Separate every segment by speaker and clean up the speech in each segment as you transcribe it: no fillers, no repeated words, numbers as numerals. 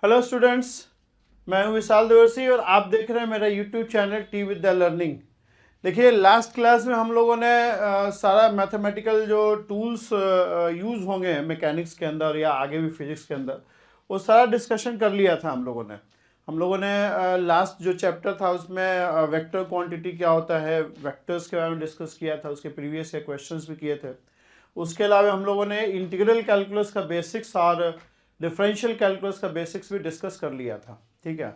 Speaker 1: Hello students, मैं हूं विशाल देवर्सी और आप देख रहे हैं मेरा YouTube channel T with the learning. देखिए, लास्ट क्लास में हम लोगों ने सारा मैथमेटिकल जो टूल्स यूज़ होंगे मैकेनिक्स के अंदर या आगे भी फिजिक्स के अंदर, वो सारा डिस्कशन कर लिया था हम लोगों ने लास्ट जो चैप्टर था उसमें वेक्टर क्वांटिटी क्या होता है, वेक्टर्स के बारे में डिस्कस किया था, उसके प्रीवियस के क्वेश्चंस भी किए थे। उसके अलावा हम लोगों ने इंटीग्रल कैलकुलस का बेसिक्स और डिफरेंशियल कैलकुलस का बेसिक्स भी डिस्कस कर लिया था। ठीक है,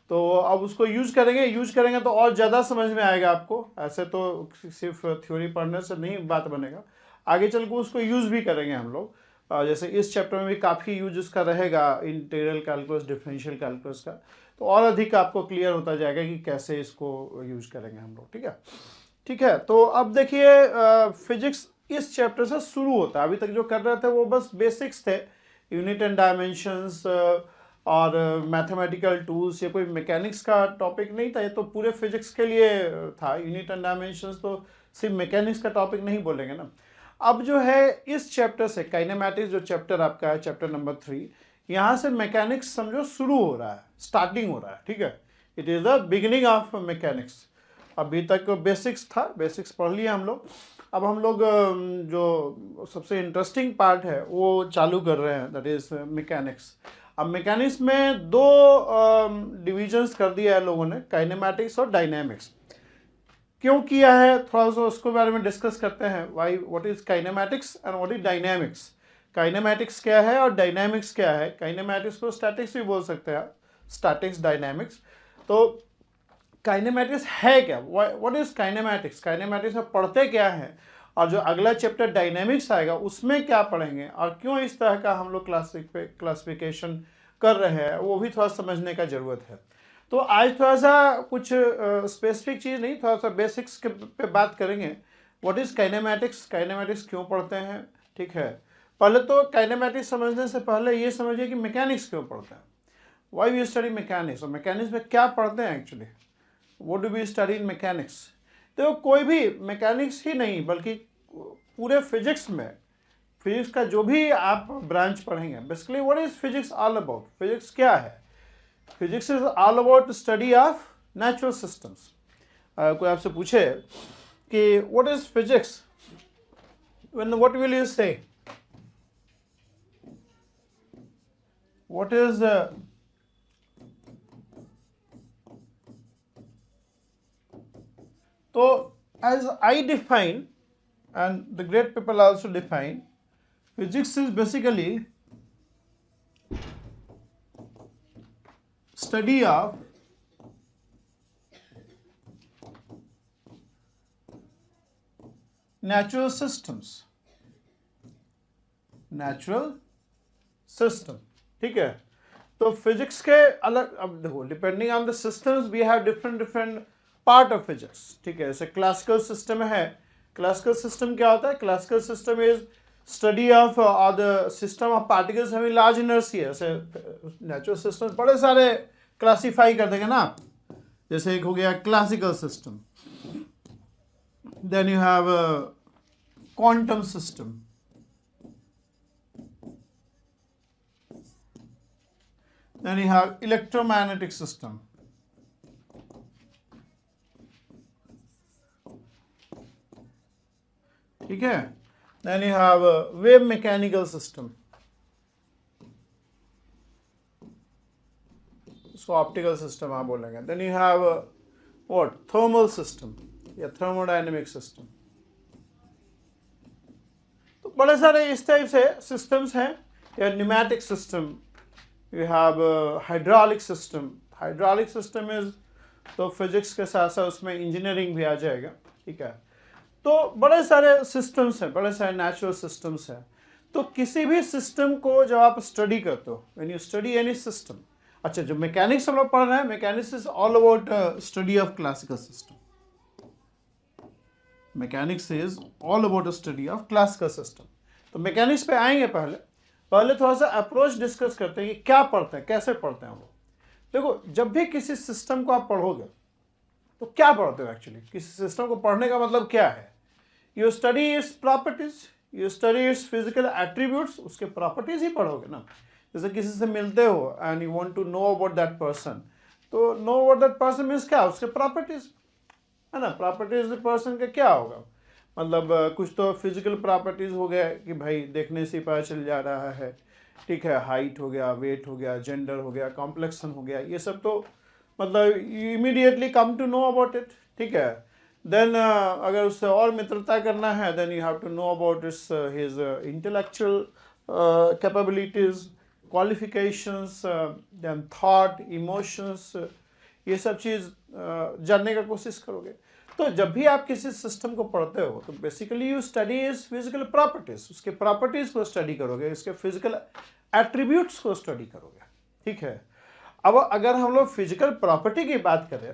Speaker 1: तो अब उसको यूज करेंगे तो और ज़्यादा समझ में आएगा आपको। ऐसे तो सिर्फ थ्योरी पढ़ने से नहीं बात बनेगा, आगे चल के उसको यूज़ भी करेंगे हम लोग। जैसे इस चैप्टर में भी काफ़ी यूज उसका रहेगा, इंटीग्रल कैलकुलस, डिफरेंशियल कैलकुलस का, तो और अधिक आपको क्लियर होता जाएगा कि कैसे इसको यूज करेंगे हम लोग। ठीक है, तो अब देखिए, फिजिक्स इस चैप्टर से शुरू होता है। अभी तक जो कर रहे थे वो बस बेसिक्स थे, यूनिट एंड डायमेंशंस और मैथमेटिकल टूल्स। ये कोई मैकेनिक्स का टॉपिक नहीं था, ये तो पूरे फिजिक्स के लिए था। यूनिट एंड डायमेंशंस तो सिर्फ मैकेनिक्स का टॉपिक नहीं बोलेंगे ना। अब जो है इस चैप्टर से काइनेमैटिक्स, जो चैप्टर आपका है चैप्टर नंबर 3, यहाँ से मैकेनिक्स समझो शुरू हो रहा है, स्टार्टिंग हो रहा है। ठीक है, it is the beginning of mechanics. अभी तक बेसिक्स था, बेसिक्स पढ़ लिया हम लोग। अब हम लोग जो सबसे इंटरेस्टिंग पार्ट है वो चालू कर रहे हैं, दैट इज मैकेनिक्स। अब मैकेनिक्स में दो डिविजन्स कर दिया है लोगों ने, काइनेमैटिक्स और डायनेमिक्स। क्यों किया है थोड़ा सा उसके बारे में डिस्कस करते हैं। Why, what is kinematics and what is dynamics. Kinematics क्या है और डायनेमिक्स क्या है। काइनेमैटिक्स को स्टैटिक्स भी बोल सकते हैं, स्टैटिक्स, डायनेमिक्स। तो काइनेमैटिक्स है क्या, व्हाट इज काइनेमैटिक्स, काइनेमैटिक्स में पढ़ते क्या है, और जो अगला चैप्टर डायनेमिक्स आएगा उसमें क्या पढ़ेंगे, और क्यों इस तरह का हम लोग क्लासिफिकेशन कर रहे हैं, वो भी थोड़ा समझने का ज़रूरत है। तो आज थोड़ा सा कुछ स्पेसिफिक चीज़ नहीं, थोड़ा सा बेसिक्स के पे बात करेंगे। व्हाट इज़ काइनेमैटिक्स, काइनेमैटिक्स क्यों पढ़ते हैं। ठीक है, पहले तो काइनेमैटिक्स समझने से पहले ये समझिए कि मैकेनिक्स क्यों पढ़ते हैं, वाई वी स्टडी मैकेनिक्स, और मैकेनिक्स में क्या पढ़ते हैं actually, what do we study in mechanics. तो कोई भी मैकेनिक्स ही नहीं बल्कि पूरे फिजिक्स में, फिजिक्स का जो भी आप ब्रांच पढ़ेंगे, basically what is physics all about. Physics क्या है, physics is all about study of natural systems. कोई आपसे पूछे कि what is physics, what will you say, what is So, as I define, and the great people also define, physics is basically study of natural systems. Natural system, ठीक है। तो physics के अलग, अब देखो, depending on the systems we have different part of physics. ठीक है, जैसे क्लासिकल सिस्टम है। क्लासिकल सिस्टम क्या होता है, classical system is study of the system of particles having large inertia. ऐसे नेचुरल सिस्टम बड़े सारे क्लासीफाई कर देंगे ना आप। जैसे एक हो गया classical system, then you have quantum system, then you have electromagnetic system, ठीक है, then you have wave mechanical system, इसको ऑप्टिकल सिस्टम आप बोलेंगे, then you have what, thermal system या thermodynamic system। तो बड़े सारे इस टाइप से सिस्टम्स हैं। या pneumatic system, you have hydraulic system। hydraulic system is, तो फिजिक्स के साथ साथ उसमें इंजीनियरिंग भी आ जाएगा। ठीक है, तो बड़े सारे सिस्टम्स हैं, बड़े सारे नेचुरल सिस्टम्स हैं। तो किसी भी सिस्टम को जब आप स्टडी करते हो, when you study any system, अच्छा, जो मैकेनिक्स हम लोग पढ़ रहे हैं, mechanics is all about study of classical system. Mechanics is all about study of classical system. तो मैकेनिक्स पे आएंगे, पहले थोड़ा सा अप्रोच डिस्कस करते हैं कि क्या पढ़ते हैं, कैसे पढ़ते हैं हम लोग। देखो, जब भी किसी सिस्टम को आप पढ़ोगे तो क्या पढ़ते हो एक्चुअली, किसी सिस्टम को पढ़ने का मतलब क्या है। You study its properties, you study its physical attributes, उसके प्रॉपर्टीज ही पढ़ोगे ना। जैसे किसी से मिलते हो and you want to know about that person, तो know about that person means क्या, उसके प्रॉपर्टीज, है ना। प्रॉपर्टीज पर्सन का क्या होगा, मतलब कुछ तो फिजिकल प्रॉपर्टीज हो गया कि भाई देखने से पता चल जा रहा है, ठीक है, हाइट हो गया, वेट हो गया, जेंडर हो गया, कॉम्प्लेक्सन हो गया, ये सब तो मतलब immediately come to know about it, ठीक है। देन अगर उससे और मित्रता करना है, then you have to know about its his intellectual capabilities, qualifications, then thought, emotions, ये सब चीज़ जानने का कोशिश करोगे। तो जब भी आप किसी सिस्टम को पढ़ते हो तो basically you study is physical properties, उसके प्रॉपर्टीज को स्टडी करोगे, इसके फिजिकल एट्रीब्यूट्स को स्टडी करोगे, ठीक है। अब अगर हम लोग फिजिकल प्रॉपर्टी की बात करें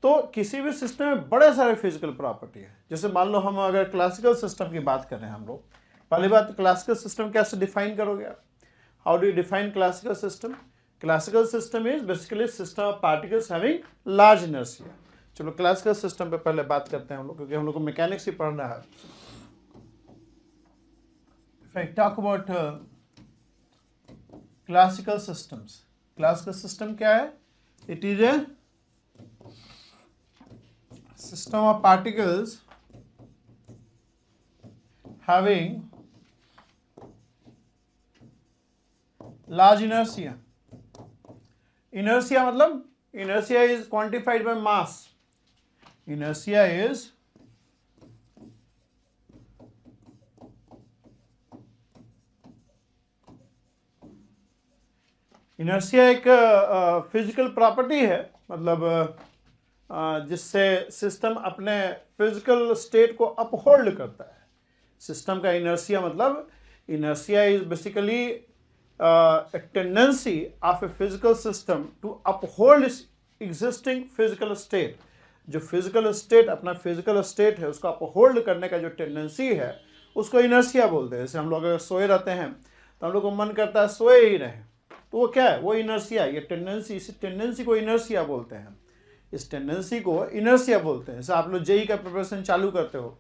Speaker 1: तो किसी भी सिस्टम में बड़े सारे फिजिकल प्रॉपर्टी है। जैसे मान लो हम अगर क्लासिकल सिस्टम की बात करें हम लोग, पहली बात क्लासिकल सिस्टम कैसे डिफाइन करोगे आप, how do you define classical system? Classical system is basically system of particles having large inertia. चलो क्लासिकल सिस्टम पे पहले बात करते हैं हम लोग, क्योंकि हम लोग को मैकेनिक्स ही पढ़ना है। If I talk about classical systems, classical system क्या है? It is a system of particles having large inertia. Inertia मतलब inertia is quantified by mass. Inertia is inertia एक फिजिकल प्रॉपर्टी है, मतलब जिससे सिस्टम अपने फिजिकल स्टेट को uphold करता है। सिस्टम का इनर्शिया मतलब inertia is basically a tendency of a physical system to uphold its existing physical state। जो फिजिकल स्टेट अपना फिजिकल स्टेट है उसको अपहोल्ड करने का जो टेंडेंसी है उसको इनर्शिया बोलते हैं। जैसे हम लोग अगर सोए रहते हैं तो हम लोग को मन करता है सोए ही रहें, तो वो क्या है, वो इनर्शिया, ये टेंडेंसी, इस टेंडेंसी को इनर्शिया बोलते हैं। इस टेंडेंसी को इनर्शिया बोलते हैं। जैसे आप लोग जेई का प्रिपरेशन चालू करते हो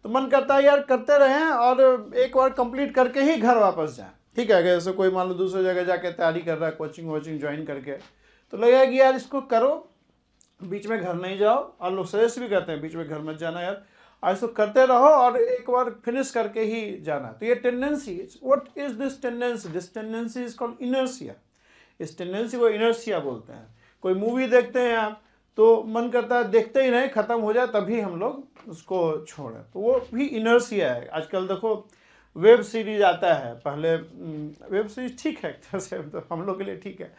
Speaker 1: तो मन करता है यार करते रहें और एक बार कंप्लीट करके ही घर वापस जाएं, ठीक है। जैसे कोई मान लो दूसरी जगह जाके तैयारी कर रहा है, कोचिंग वोचिंग ज्वाइन करके, तो लगेगा कि यार इसको करो, बीच में घर नहीं जाओ, और लोग सजेस्ट भी करते हैं बीच में घर मत जाना यार, आज इसको करते रहो और एक बार फिनिश करके ही जाना। तो ये tendency, what is this tendency? This tendency is called inertia. इस टेंडेंसी को इनर्शिया बोलते हैं। कोई मूवी देखते हैं आप तो मन करता है देखते ही नहीं, खत्म हो जाए तभी हम लोग उसको छोड़ें, तो वो भी इनर्शिया है। आजकल देखो वेब सीरीज आता है, पहले वेब सीरीज ठीक है जैसे तो हम लोग के लिए ठीक है,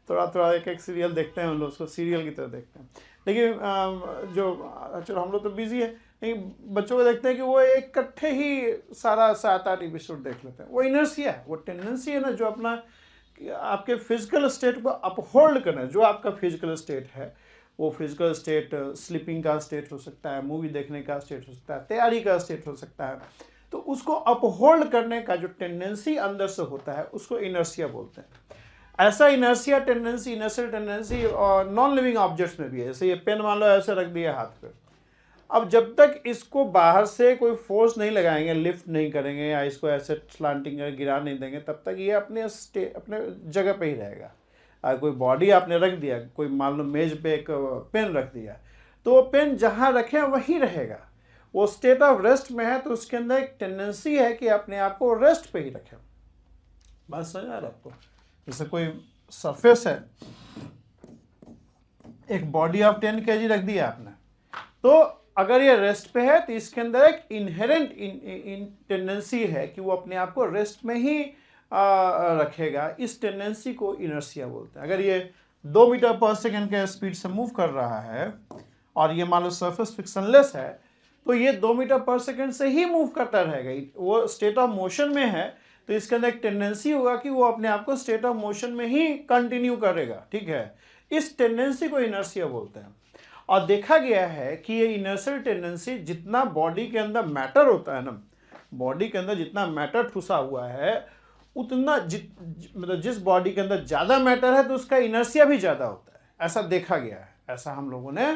Speaker 1: थोड़ा थोड़ा एक एक सीरियल देखते हैं हम लोग, उसको सीरियल की तरह देखते हैं। लेकिन जो चलो हम लोग तो बिजी है, लेकिन बच्चों को देखते हैं कि वो एक इकट्ठे ही सारा 7-8 एपिसोड देख लेते हैं। वो इनर्शिया है, वो टेंडेंसी है ना, जो अपना आपके फिजिकल स्टेट को अपहोल्ड करना है। जो आपका फिजिकल स्टेट है वो फिजिकल स्टेट स्लीपिंग का स्टेट हो सकता है, मूवी देखने का स्टेट हो सकता है, तैयारी का स्टेट हो सकता है, तो उसको अपहोल्ड करने का जो टेंडेंसी अंदर से होता है उसको इनर्शिया बोलते हैं। ऐसा इनर्शिया टेंडेंसी, इनर्शियल टेंडेंसी और नॉन लिविंग ऑब्जेक्ट्स में भी है। जैसे ये पेन मान लो ऐसे रख दिया हाथ पे, अब जब तक इसको बाहर से कोई फोर्स नहीं लगाएंगे, लिफ्ट नहीं करेंगे या इसको ऐसे स्लांटिंग गिरा नहीं देंगे, तब तक ये अपने जगह पे ही रहेगा। अगर कोई बॉडी आपने रख दिया, कोई मान लो मेज पे एक पेन रख दिया, तो वो पेन जहाँ रखें वहीं रहेगा। वो स्टेट ऑफ रेस्ट में है तो उसके अंदर एक टेंडेंसी है कि अपने आप को रेस्ट पे ही रखें। बात समझ आ रहा है आपको? जैसे कोई सरफेस है, एक बॉडी ऑफ 10 kg रख दिया आपने, तो अगर ये रेस्ट पे है तो इसके अंदर एक इनहेरेंट टेंडेंसी है कि वो अपने आप को रेस्ट में ही रखेगा। इस टेंडेंसी को इनर्शिया बोलते हैं। अगर ये 2 मीटर पर सेकेंड के स्पीड से मूव कर रहा है और ये मान लो सरफेस फ्रिक्शनलेस है, तो ये 2 मीटर पर सेकेंड से ही मूव करता रहेगा। वो स्टेट ऑफ मोशन में है तो इसके अंदर एक टेंडेंसी होगा कि वो अपने आप को स्टेट ऑफ मोशन में ही कंटिन्यू करेगा, ठीक है। इस टेंडेंसी को इनर्शिया बोलते हैं। और देखा गया है कि ये इनर्शियल टेंडेंसी, जितना बॉडी के अंदर मैटर होता है ना, बॉडी के अंदर जितना मैटर ठुसा हुआ है उतना मतलब जिस बॉडी के अंदर ज़्यादा मैटर है तो उसका इनर्शिया भी ज़्यादा होता है। ऐसा देखा गया है, ऐसा हम लोगों ने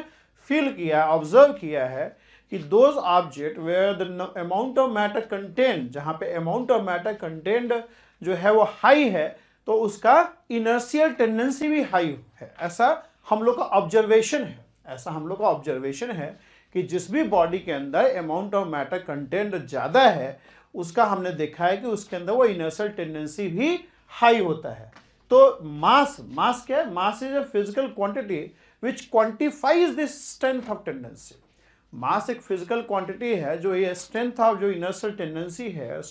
Speaker 1: फील किया, ऑब्जर्व किया है कि those object where the amount of matter content, जहाँ पे अमाउंट ऑफ मैटर कंटेंट जो है वो हाई है, तो उसका इनर्शियल टेंडेंसी भी हाई है। ऐसा हम लोग का ऑब्जर्वेशन है, ऐसा हम लोग का ऑब्जर्वेशन है कि जिस भी बॉडी के अंदर अमाउंट ऑफ मैटर कंटेंट ज़्यादा है उसका हमने देखा है कि उसके अंदर वो इनर्शियल टेंडेंसी भी हाई होता है। तो मास क्या है? Mass is a physical quantity which quantifies this strength of tendency. Mass एक फिजिकल क्वांटिटी है जो ये स्ट्रेंथ ऑफ जो इनर्शियल टेंडेंसी है,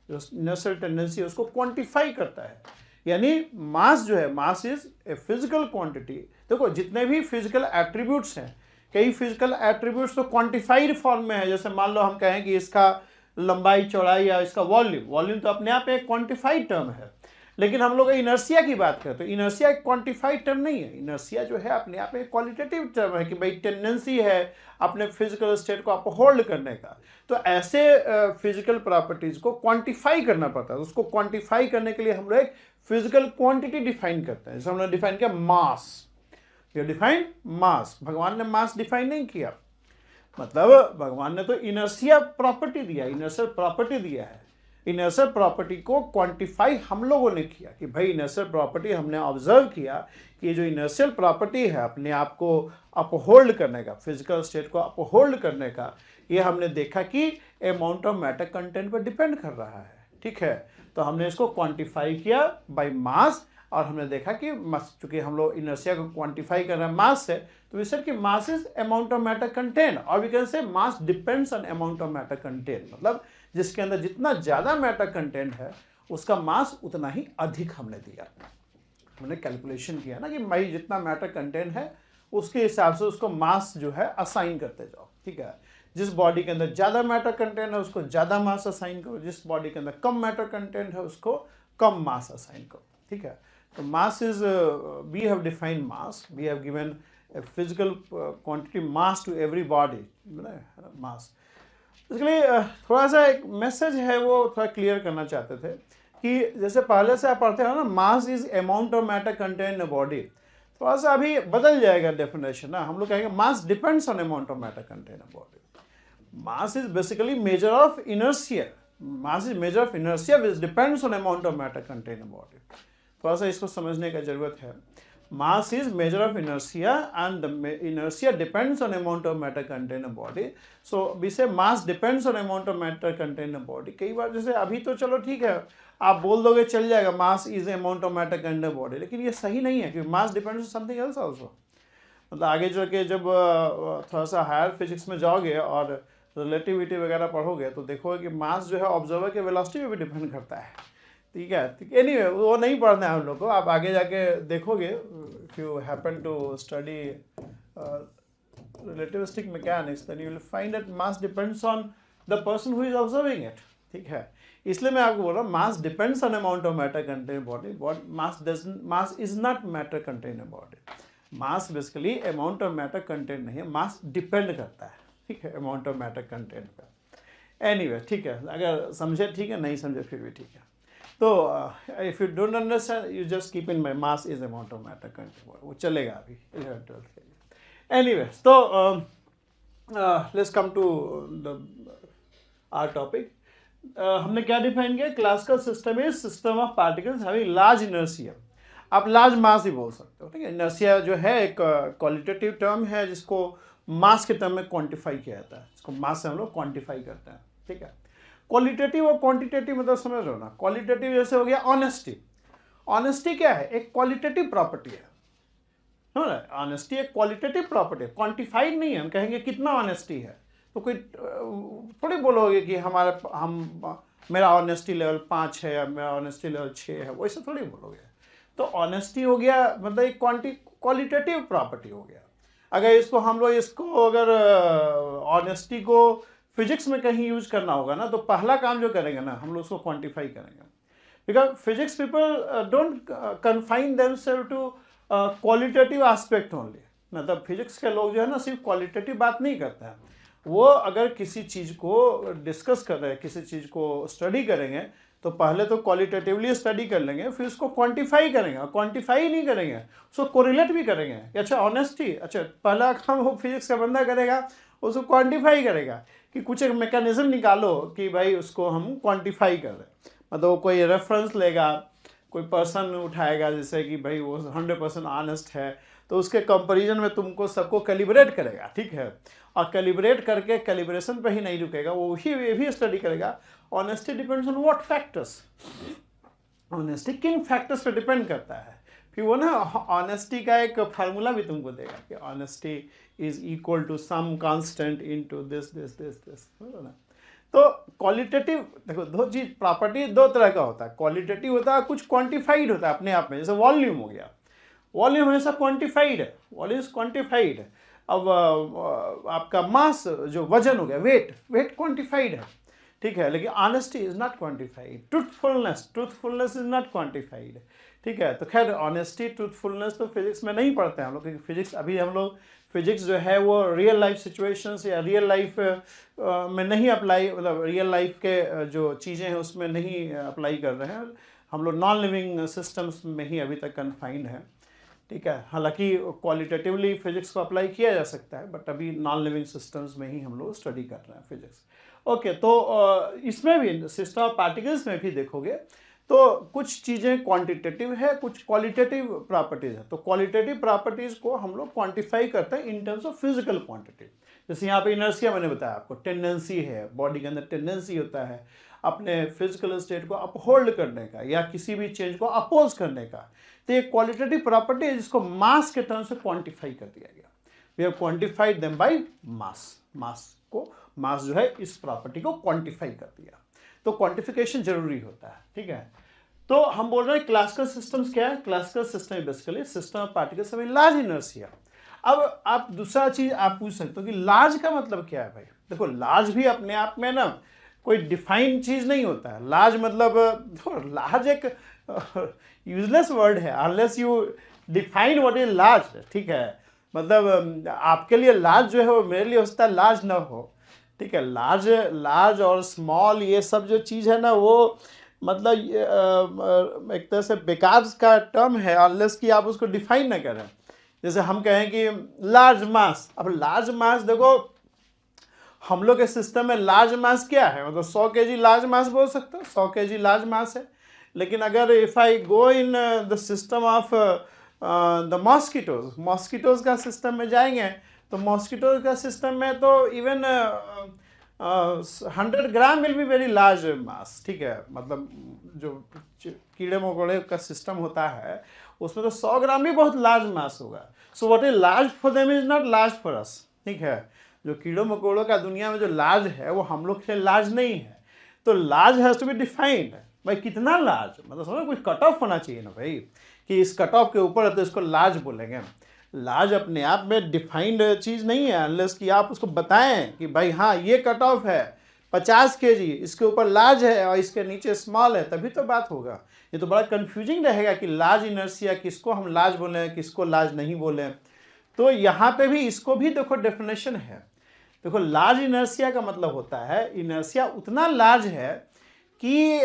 Speaker 1: जो इनर्शियल टेंडेंसी है उसको क्वांटिफाई करता है। यानी मास जो है, mass is a physical quantity. देखो जितने भी फिजिकल एट्रीब्यूट्स हैं, कई फिजिकल एट्रीब्यूट्स तो क्वांटिफाइड फॉर्म में है। जैसे मान लो हम कहें कि इसका लंबाई चौड़ाई या इसका वॉल्यूम तो अपने आप एक क्वांटिफाइड टर्म है। लेकिन हम लोग इनर्शिया की बात करें तो इनर्शिया एक क्वांटिफाइड टर्म नहीं है। इनर्शिया जो है अपने आप एक क्वालिटेटिव टर्म है कि भाई टेंडेंसी है अपने फिजिकल स्टेट को अपहोल्ड करने का। तो ऐसे फिजिकल प्रॉपर्टीज को क्वांटिफाई करना पड़ता है। उसको क्वांटिफाई करने के लिए हम लोग एक फिजिकल क्वांटिटी डिफाइन करते हैं। जैसे हमने डिफाइन किया मास, ये डिफाइन मास। भगवान ने मास डिफाइन नहीं किया, मतलब भगवान ने तो इनर्शिया प्रॉपर्टी दिया, इनर्शियल प्रॉपर्टी दिया है। इनर्शियल प्रॉपर्टी को क्वांटिफाई हम लोगों ने किया कि भाई इनर्शियल प्रॉपर्टी हमने ऑब्जर्व किया कि ये जो इनर्शियल प्रॉपर्टी है अपने आप को अपहोल्ड करने का, फिजिकल स्टेट को अपहोल्ड करने का, ये हमने देखा कि अमाउंट ऑफ मैटर कंटेंट पर डिपेंड कर रहा है। ठीक है, तो हमने इसको क्वांटिफाई किया बाय मास और हमने देखा कि चूंकि हम लोग इनर्शिया को क्वांटिफाई कर रहे हैं मास से, तो वी सेड कि mass is amount of matter content और we can say mass depends on amount of matter content. मतलब जिसके अंदर जितना ज़्यादा मैटर कंटेंट है उसका मास उतना ही अधिक हमने दिया। हमने कैलकुलेशन किया ना कि भाई जितना मैटर कंटेंट है उसके हिसाब से उसको मास जो है असाइन करते जाओ। ठीक है, जिस बॉडी के अंदर ज़्यादा मैटर कंटेंट है उसको ज़्यादा मास असाइन करो, जिस बॉडी के अंदर कम मैटर कंटेंट है उसको कम मास असाइन करो। ठीक है, तो mass is we have defined mass, we have given a physical quantity mass to every body, mass। इसलिए थोड़ा सा एक मैसेज है वो थोड़ा क्लियर करना चाहते थे कि जैसे पहले से आप पढ़ते हो ना, मास is amount of matter content in body, थोड़ा सा अभी बदल जाएगा डेफिनेशन ना। हम लोग कहेंगे mass depends on amount of matter content in body. Mass is basically measure of inertia, mass is measure of inertia which depends on amount of matter content in body. थोड़ा सा इसको समझने का जरूरत है। Mass is measure of inertia and the inertia depends on amount of matter content in a body. So we say mass depends on amount of matter content in a body। कई बार जैसे अभी तो चलो ठीक है आप बोल दोगे चल जाएगा mass is amount of matter content in a body, लेकिन ये सही नहीं है क्योंकि mass depends on something else also। मतलब आगे चल के जब थोड़ा सा हायर फिजिक्स में जाओगे और रिलेटिविटी वगैरह पढ़ोगे तो देखोगे कि मास जो है ऑब्जर्वर के वेलोसिटी पे भी डिपेंड करता है। ठीक है, एनीवे वो नहीं पढ़ना है हम लोग को, आप आगे जाके देखोगे। If you happen to study relativistic mechanics then you will find that mass depends on the person who is observing it. ठीक है, इसलिए मैं आपको बोल रहा हूँ mass depends on amount of matter content body, mass is not matter content in body. Mass basically amount of matter content नहीं है, मास डिपेंड करता है। ठीक है, अमाउंट ऑफ मैटर कंटेंट पर। एनीवे ठीक है, अगर समझे ठीक है, नहीं समझे फिर भी ठीक है। तो if you don't understand you just keep in my mass is amount of matter content, वो चलेगा अभी 11th 12th के लिए। एनीवेज तो let's come to the our topic. हमने क्या डिफाइन किया? Classical system is system of particles having large inertia. आप लार्ज मास ही बोल सकते हो। ठीक है, इनर्शिया जो है एक क्वालिटेटिव टर्म है जिसको मास के टर्म में क्वान्टिफाई किया जाता है, इसको मास से हम लोग क्वान्टिफाई करते हैं। ठीक है, क्वालिटेटिव और क्वांटिटेटिव मतलब समझ रहे हो ना। क्वालिटेटिव जैसे हो गया ऑनेस्टी। ऑनेस्टी क्या है? एक क्वालिटेटिव प्रॉपर्टी है। ऑनेस्टी एक क्वालिटेटिव प्रॉपर्टी है, क्वांटिफाइड नहीं है। हम कहेंगे कितना ऑनेस्टी है तो कोई थोड़ी बोलोगे कि मेरा ऑनेस्टी लेवल 5 है या मेरा ऑनेस्टी लेवल 6 है, वैसे थोड़ी बोलोगे। तो ऑनेस्टी हो गया मतलब एक क्वालिटेटिव प्रॉपर्टी हो गया। अगर इसको हम लोग अगर ऑनेस्टी को फिजिक्स में कहीं यूज करना होगा ना, तो पहला काम जो करेंगे ना हम लोग उसको क्वांटिफाई करेंगे। Because physics people don't confine themselves to qualitative aspect only. मतलब फिजिक्स के लोग जो है ना सिर्फ क्वालिटेटिव बात नहीं करते हैं, वो अगर किसी चीज़ को डिस्कस कर रहे हैं, किसी चीज़ को स्टडी करेंगे तो पहले तो क्वालिटेटिवली स्टडी कर लेंगे, फिर उसको क्वांटिफाई करेंगे। और क्वांटिफाई नहीं करेंगे, उसको कोरिलेट भी करेंगे। अच्छा ऑनेस्टी, अच्छा पहला काम वो फिजिक्स का बंदा करेगा, उसको क्वांटिफाई करेगा कि कुछ एक मैकेनिज्म निकालो कि भाई उसको हम क्वांटिफाई कर रहे हैं। मतलब कोई रेफरेंस लेगा, कोई पर्सन उठाएगा जैसे कि भाई वो 100% ऑनेस्ट है, तो उसके कंपैरिजन में तुमको सबको कैलिब्रेट करेगा, ठीक है, और कैलिब्रेट करके कैलिब्रेशन पे ही नहीं रुकेगा, वो ये भी स्टडी करेगा honesty depends on what factors, honesty किन फैक्टर्स पे डिपेंड करता है। फिर वो ना ऑनेस्टी का एक फार्मूला भी तुमको देगा कि honesty is equal to some constant into this this this this, ना। तो क्वालिटेटिव देखो, दो चीज प्रॉपर्टी दो तरह का होता है, क्वालिटेटिव होता है, कुछ क्वांटिफाइड होता है अपने आप में, जैसे वॉल्यूम हो गया, वॉल्यूम हमेशा क्वांटिफाइड है, वॉल्यूम क्वांटिफाइड है। अब आपका मास जो वजन हो गया, वेट, वेट क्वांटिफाइड है, ठीक है, लेकिन honesty is not quantified, truthfulness is not quantified, ठीक है। तो खैर ऑनेस्टी ट्रूथफुलनेस तो फिजिक्स में नहीं पढ़ते हैं हम लोग, क्योंकि फिजिक्स अभी हम लोग फिजिक्स जो है वो रियल लाइफ सिचुएशंस या रियल लाइफ में नहीं अप्लाई, मतलब रियल लाइफ के जो चीज़ें हैं उसमें नहीं अप्लाई कर रहे हैं, हम लोग नॉन लिविंग सिस्टम्स में ही अभी तक कन्फाइंड है, ठीक है। हालांकि क्वालिटेटिवली फिजिक्स को अप्लाई किया जा सकता है, बट अभी नॉन लिविंग सिस्टम्स में ही हम लोग स्टडी कर रहे हैं फिजिक्स। ओके, तो इसमें भी सिस्टम ऑफ पार्टिकल्स में भी देखोगे तो कुछ चीज़ें क्वांटिटेटिव है, कुछ क्वालिटेटिव प्रॉपर्टीज़ है। तो क्वालिटेटिव प्रॉपर्टीज़ को हम लोग क्वांटिफाई करते हैं in terms of physical quantity. जैसे यहाँ पे इनर्शिया मैंने बताया आपको, टेंडेंसी है, बॉडी के अंदर टेंडेंसी होता है अपने फिजिकल स्टेट को अपहोल्ड करने का या किसी भी चेंज को अपोज करने का। तो ये क्वालिटेटिव प्रॉपर्टी है जिसको मास के टर्म से क्वांटिफाई कर दिया गया। We have quantified them by mass जो है इस प्रॉपर्टी को क्वांटिफाई कर दिया। तो क्वांटिफिकेशन जरूरी होता है, ठीक है। तो हम बोल रहे हैं क्लासिकल सिस्टम्स क्या है, classical system basically system of particles with large inertia. अब आप दूसरा चीज आप पूछ सकते हो कि लार्ज का मतलब क्या है भाई। देखो, लार्ज भी अपने आप में ना कोई डिफाइंड चीज नहीं होता है। लार्ज मतलब लार्ज एक यूजलेस वर्ड है unless you define what is large, ठीक है। मतलब आपके लिए लार्ज जो है वो मेरे लिए हो सकता है लार्ज ना हो, ठीक है। लार्ज और स्मॉल ये सब जो चीज़ है ना वो मतलब एक तरह से बेकार का टर्म है अनलेस कि आप उसको डिफाइन ना करें। जैसे हम कहें कि लार्ज मास, अब लार्ज मास देखो हम लोग के सिस्टम में लार्ज मास क्या है, मतलब 100 kg लार्ज मास बोल सकते हो, 100 kg लार्ज मास है। लेकिन अगर if I go in the system of the mosquitoes का सिस्टम में जाएंगे तो मॉस्किटोज का सिस्टम में तो even 100 gram will be very large मास, ठीक है। मतलब जो कीड़े मकोड़े का सिस्टम होता है उसमें तो 100 ग्राम भी बहुत लार्ज मास होगा। So what is large for them is not large for us, ठीक है। जो कीड़ों मकोड़ों का दुनिया में जो लार्ज है वो हम लोग के लिए लार्ज नहीं है। तो large has to be defined, भाई कितना लार्ज, मतलब समझो कुछ कट ऑफ होना चाहिए ना भाई, कि इस कट ऑफ के ऊपर है तो इसको लार्ज बोलेंगे। लार्ज अपने आप में डिफाइंड चीज़ नहीं है अनलेस कि आप उसको बताएं कि भाई हाँ ये कट ऑफ है 50 kg, इसके ऊपर लार्ज है और इसके नीचे स्मॉल है, तभी तो बात होगा। ये तो बड़ा कंफ्यूजिंग रहेगा कि लार्ज इनर्शिया किसको हम लार्ज बोलें किसको लार्ज नहीं बोलें। तो यहाँ पे भी इसको भी देखो डेफिनेशन है। देखो, लार्ज इनर्शिया का मतलब होता है इनर्शिया उतना लार्ज है कि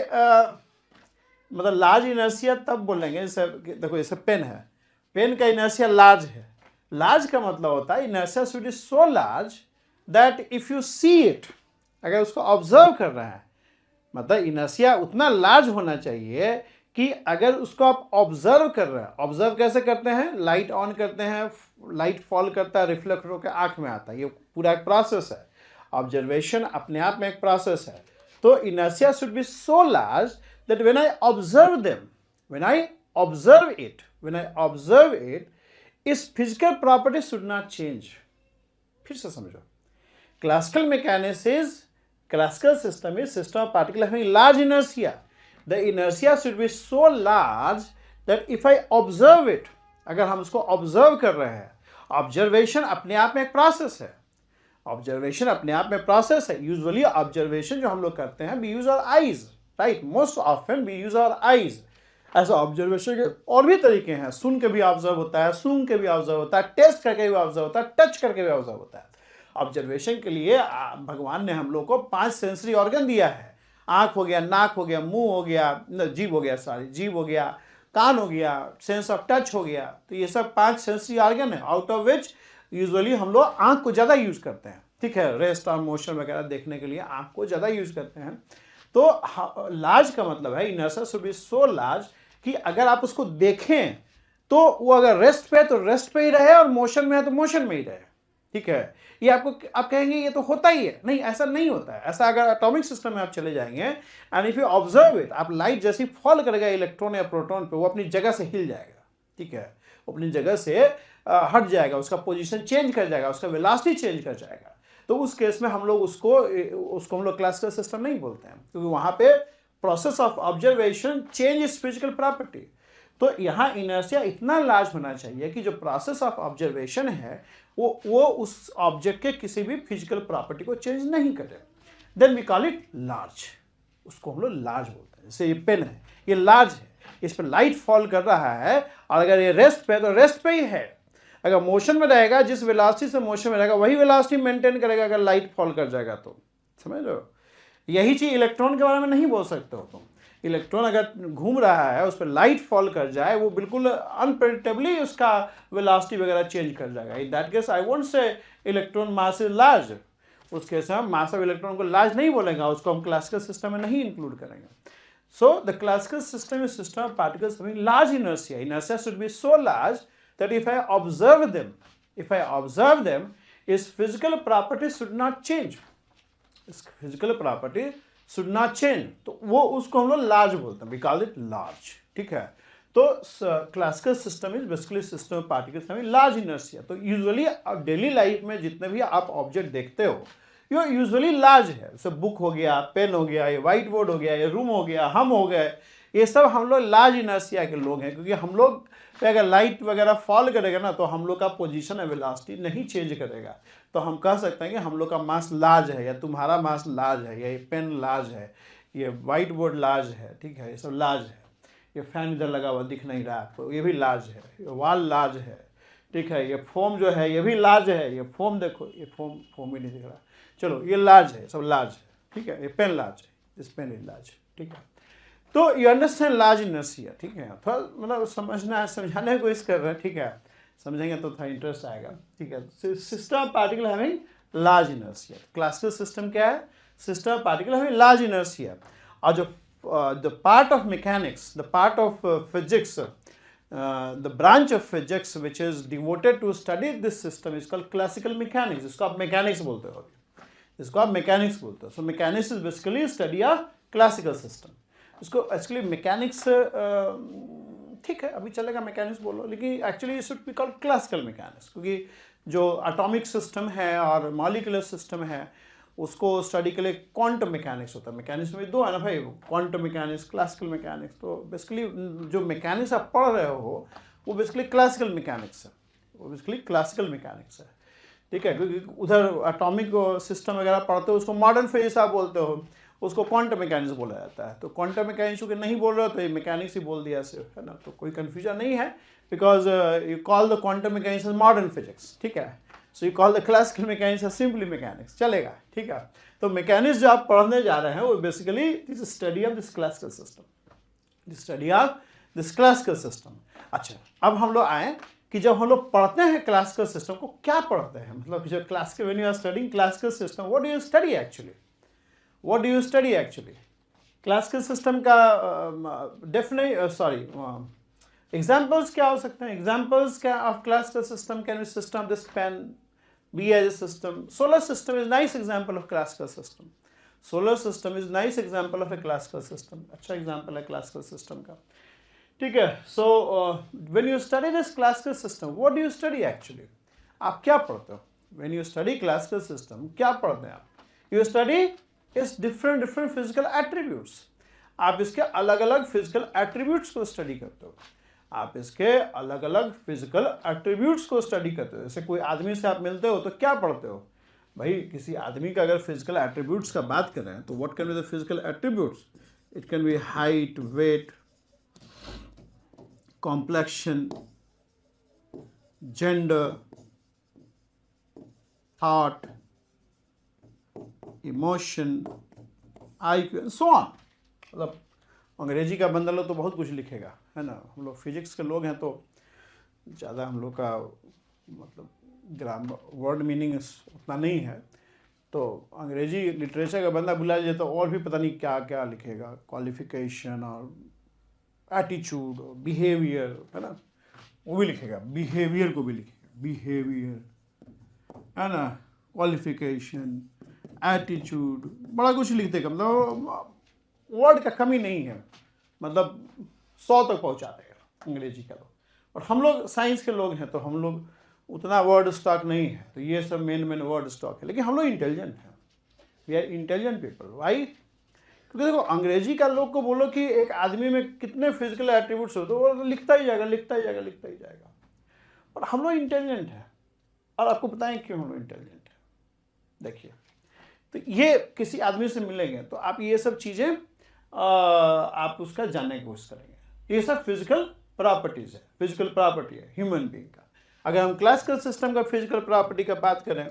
Speaker 1: मतलब लार्ज इनर्शिया तब बोलेंगे जैसे देखो जैसे पेन है, पेन का इनर्शिया लार्ज है। लार्ज का मतलब होता है inertia should be so large that if you see it, अगर उसको ऑब्जर्व कर रहे हैं, मतलब इनर्शिया उतना लार्ज होना चाहिए कि अगर उसको आप ऑब्जर्व कर रहे हैं। ऑब्जर्व कैसे करते हैं, लाइट ऑन करते हैं, लाइट फॉल करता है, रिफ्लेक्ट होकर आँख में आता है, ये पूरा एक प्रोसेस है। ऑब्जर्वेशन अपने आप में एक प्रोसेस है। तो inertia should be so large that when I observe them, when I observe it इस physical property should not change. फिर से समझो, classical mechanics is classical system is system of particles having large inertia. The inertia should be so large that if I observe it, अगर हम उसको observe कर रहे हैं, ऑब्जर्वेशन अपने आप में एक प्रोसेस है। ऑब्जर्वेशन अपने आप में प्रोसेस है। यूजुअली ऑब्जर्वेशन जो हम लोग करते हैं, we use our eyes, right, most often we use our eyes. ऐसा ऑब्जर्वेशन के और भी तरीके हैं, सुन के भी ऑब्जर्व होता है, सूंघ के भी ऑब्जर्व होता है, टेस्ट करके भी ऑब्जर्व होता है, टच करके भी ऑब्जर्व होता है। ऑब्जर्वेशन के लिए भगवान ने हम लोग को 5 सेंसरी ऑर्गन दिया है। आँख हो गया, नाक हो गया, मुंह हो गया, जीभ हो गया, जीभ हो गया, कान हो गया, सेंस ऑफ टच हो गया। तो ये सब 5 सेंसरी ऑर्गन है, आउट ऑफ विच यूजुअली हम लोग आँख को ज़्यादा यूज़ करते हैं, ठीक है। रेस्ट और मोशन वगैरह देखने के लिए आँख को ज़्यादा यूज़ करते हैं। तो लार्ज का मतलब है inertia should be so large कि अगर आप उसको देखें तो वो अगर रेस्ट पे है तो रेस्ट पे ही रहे और मोशन में है तो मोशन में ही रहे, ठीक है। ये आपको आप कहेंगे ये तो होता ही है, नहीं ऐसा नहीं होता है। ऐसा अगर एटॉमिक सिस्टम में आप चले जाएंगे and if you observe it, आप लाइट जैसी फॉल करेगा इलेक्ट्रॉन या प्रोटॉन पे, वो अपनी जगह से हिल जाएगा, ठीक है, वो अपनी जगह से हट जाएगा, उसका पोजीशन चेंज कर जाएगा, उसका वेलोसिटी चेंज कर जाएगा। तो उस केस में हम लोग उसको हम लोग क्लासिकल सिस्टम नहीं बोलते हैं, क्योंकि वहां पे process of observation change is physical property. तो यहाँ इनर्शिया इतना लार्ज होना चाहिए कि जो प्रोसेस ऑफ ऑब्जर्वेशन है वो उस ऑब्जेक्ट के किसी भी फिजिकल प्रॉपर्टी को चेंज नहीं करे, then we call it large. उसको हम लोग लार्ज बोलते हैं। जैसे ये पेन है, ये लार्ज है, इस पर लाइट फॉल कर रहा है, और अगर ये रेस्ट पे है तो रेस्ट पे ही है। अगर मोशन में रहेगा, जिस वेलोसिटी से मोशन में रहेगा वही वेलोसिटी मेंटेन करेगा, अगर लाइट फॉल कर जाएगा तो। समझ लो, यही चीज इलेक्ट्रॉन के बारे में नहीं बोल सकते हो तुम। इलेक्ट्रॉन अगर घूम रहा है, उस पर लाइट फॉल कर जाए, वो बिल्कुल अनप्रेडिक्टेबली उसका वेलोसिटी वगैरह चेंज कर जाएगा। In that case I won't say electron mass is large. उस केस में हम मास ऑफ इलेक्ट्रॉन को लार्ज नहीं बोलेंगे, उसको हम क्लासिकल सिस्टम में नहीं इंक्लूड करेंगे। So the classical system is system of particles having large inertia. Inertia should be so large that if I observe them, its physical properties should not change. its physical property should not change. तो वो उसको हम लोग large बोलते हैं, we call it large, ठीक है। तो classical system is basically system of particles having large inertia. तो यूजुअली डेली लाइफ में जितने भी आप ऑब्जेक्ट देखते हो ये यूजुअली लार्ज है। जैसे बुक हो गया, पेन हो गया, ये व्हाइट बोर्ड हो गया, ये रूम हो गया, हम हो गए, ये सब हम लोग लार्ज इनर्शिया के लोग हैं, क्योंकि हम लोग पे अगर लाइट वगैरह फॉल करेगा ना तो हम लोग का पोजीशन है वेलोसिटी नहीं चेंज करेगा। तो हम कह सकते हैं कि हम लोग का मास लार्ज है, या तुम्हारा मास लार्ज है, या ये पेन लार्ज है, ये व्हाइट बोर्ड लार्ज है, ठीक है, ये सब लार्ज है। ये फैन इधर लगा हुआ दिख नहीं रहा आपको, ये भी लार्ज है। ये वॉल लार्ज है, ठीक है। ये फोम जो है ये भी लार्ज है। ये फोम देखो, ये फोम ही नहीं दिख रहा। चलो ये लार्ज है, सब लार्ज है, ठीक है। ये पेन लार्ज है, दिस पेन इज लार्ज, ठीक है। तो यू अंडरस्टैंड लार्ज इनर्शिया, ठीक है। थोड़ा मतलब समझना है, समझाने की कोशिश कर रहे हैं, ठीक है। समझेंगे तो थोड़ा इंटरेस्ट आएगा, ठीक है। System of particle having large inertia. Classical system क्या है? System of particle having large inertia. और जो the part of mechanics, the part of physics, the branch of physics which is devoted to study this system is called classical mechanics. इसको आप mechanics बोलते हो, इसको आप mechanics बोलते हो। So mechanics is basically study of classical system. इसको actually mechanics ठीक है, अभी चलेगा mechanics बोलो, लेकिन actually it should be called classical mechanics, क्योंकि जो atomic system है और molecular system है उसको स्टडी के लिए क्वांटम मैकेनिक्स होता है। मैकेनिक्स में दो है ना भाई, क्वांटम मैकेनिक्स, क्लासिकल मैकेनिक्स। तो बेसिकली जो मैकेनिक्स आप पढ़ रहे हो वो बेसिकली क्लासिकल मैकेनिक्स है, वो बेसिकली क्लासिकल मैकेनिक्स है, ठीक है। क्योंकि उधर एटॉमिक सिस्टम वगैरह पढ़ते हो उसको मॉडर्न फिजिक्स आप बोलते हो, उसको क्वांटम मैकेनिक्स बोला जाता है। तो क्वांटम मैकेनिक्स को नहीं बोल रहे हो तो ये मैकेनिक्स ही बोल दिया सिर्फ, है ना। तो कोई कन्फ्यूजन नहीं है, because you call the quantum mechanics modern physics, ठीक है। So you call the classical mechanics simply mechanics, चलेगा, ठीक है। तो मैकेनिक्स जो आप पढ़ने जा रहे हैं वो basically this study of this classical system, this study of this classical system. अच्छा, अब हम लोग आए कि जब हम लोग पढ़ते हैं क्लासिकल सिस्टम को, क्या पढ़ते हैं, मतलब जो classical, when you are studying classical system, what do you study actually, what do you study actually. Classical system का एग्जाम्पल्स क्या हो सकते हैं? एग्जाम्पल्स क्या of classical system can be system of this pen, be as a system. Solar system is nice example of classical system. Solar system is nice example of a classical system. अच्छा example है classical system का, ठीक है। So when you study this classical system, what do you study actually? आप क्या पढ़ते हो? When you study classical system, क्या पढ़ते हैं आप? You study its different physical attributes. आप इसके अलग अलग physical attributes को study करते हो, आप इसके अलग अलग फिजिकल एट्रीब्यूट्स को स्टडी करते हो। जैसे कोई आदमी से आप मिलते हो तो क्या पढ़ते हो भाई? किसी आदमी का अगर फिजिकल एट्रीब्यूट्स का बात करें तो what can be the physical attributes? It can be height, weight, complexion, gender, thought, emotion, IQ and so on. मतलब अंग्रेजी का बंदा लो तो बहुत कुछ लिखेगा, है ना। हम लोग फिजिक्स के लोग हैं तो ज़्यादा हम लोग का मतलब ग्रामर वर्ड मीनिंग उतना नहीं है, तो अंग्रेजी लिटरेचर का बंदा बुला लीजिए तो और भी पता नहीं क्या क्या लिखेगा, क्वालिफिकेशन और एटीट्यूड, बिहेवियर, है ना, वो भी लिखेगा, बिहेवियर को भी लिखेगा, बिहेवियर, है ना, क्वालिफिकेशन, एटीट्यूड, बड़ा कुछ लिख देगा। मतलब वर्ड का कमी नहीं है, मतलब 100 तक पहुंचा देगा अंग्रेजी का लोग। और हम लोग साइंस के लोग हैं तो हम लोग उतना वर्ड स्टॉक नहीं है, तो ये सब मेन वर्ड स्टॉक है, लेकिन हम लोग इंटेलिजेंट हैं, we are intelligent people. Why? क्योंकि देखो अंग्रेजी का लोग को बोलो कि एक आदमी में कितने फिजिकल एट्रीब्यूट्स हो, तो वो लिखता ही जाएगा, लिखता ही जाएगा, लिखता ही जाएगा। और हम लोग इंटेलिजेंट हैं, और आपको बताएं क्यों हम लोग इंटेलिजेंट हैं। देखिए, तो ये किसी आदमी से मिलेंगे तो आप ये सब चीज़ें आप उसका जानने की कोशिश करेंगे। ये सब फिजिकल प्रॉपर्टीज़ है, फिजिकल प्रॉपर्टी है ह्यूमन बीइंग का। अगर हम क्लासिकल सिस्टम का फिजिकल प्रॉपर्टी का बात करें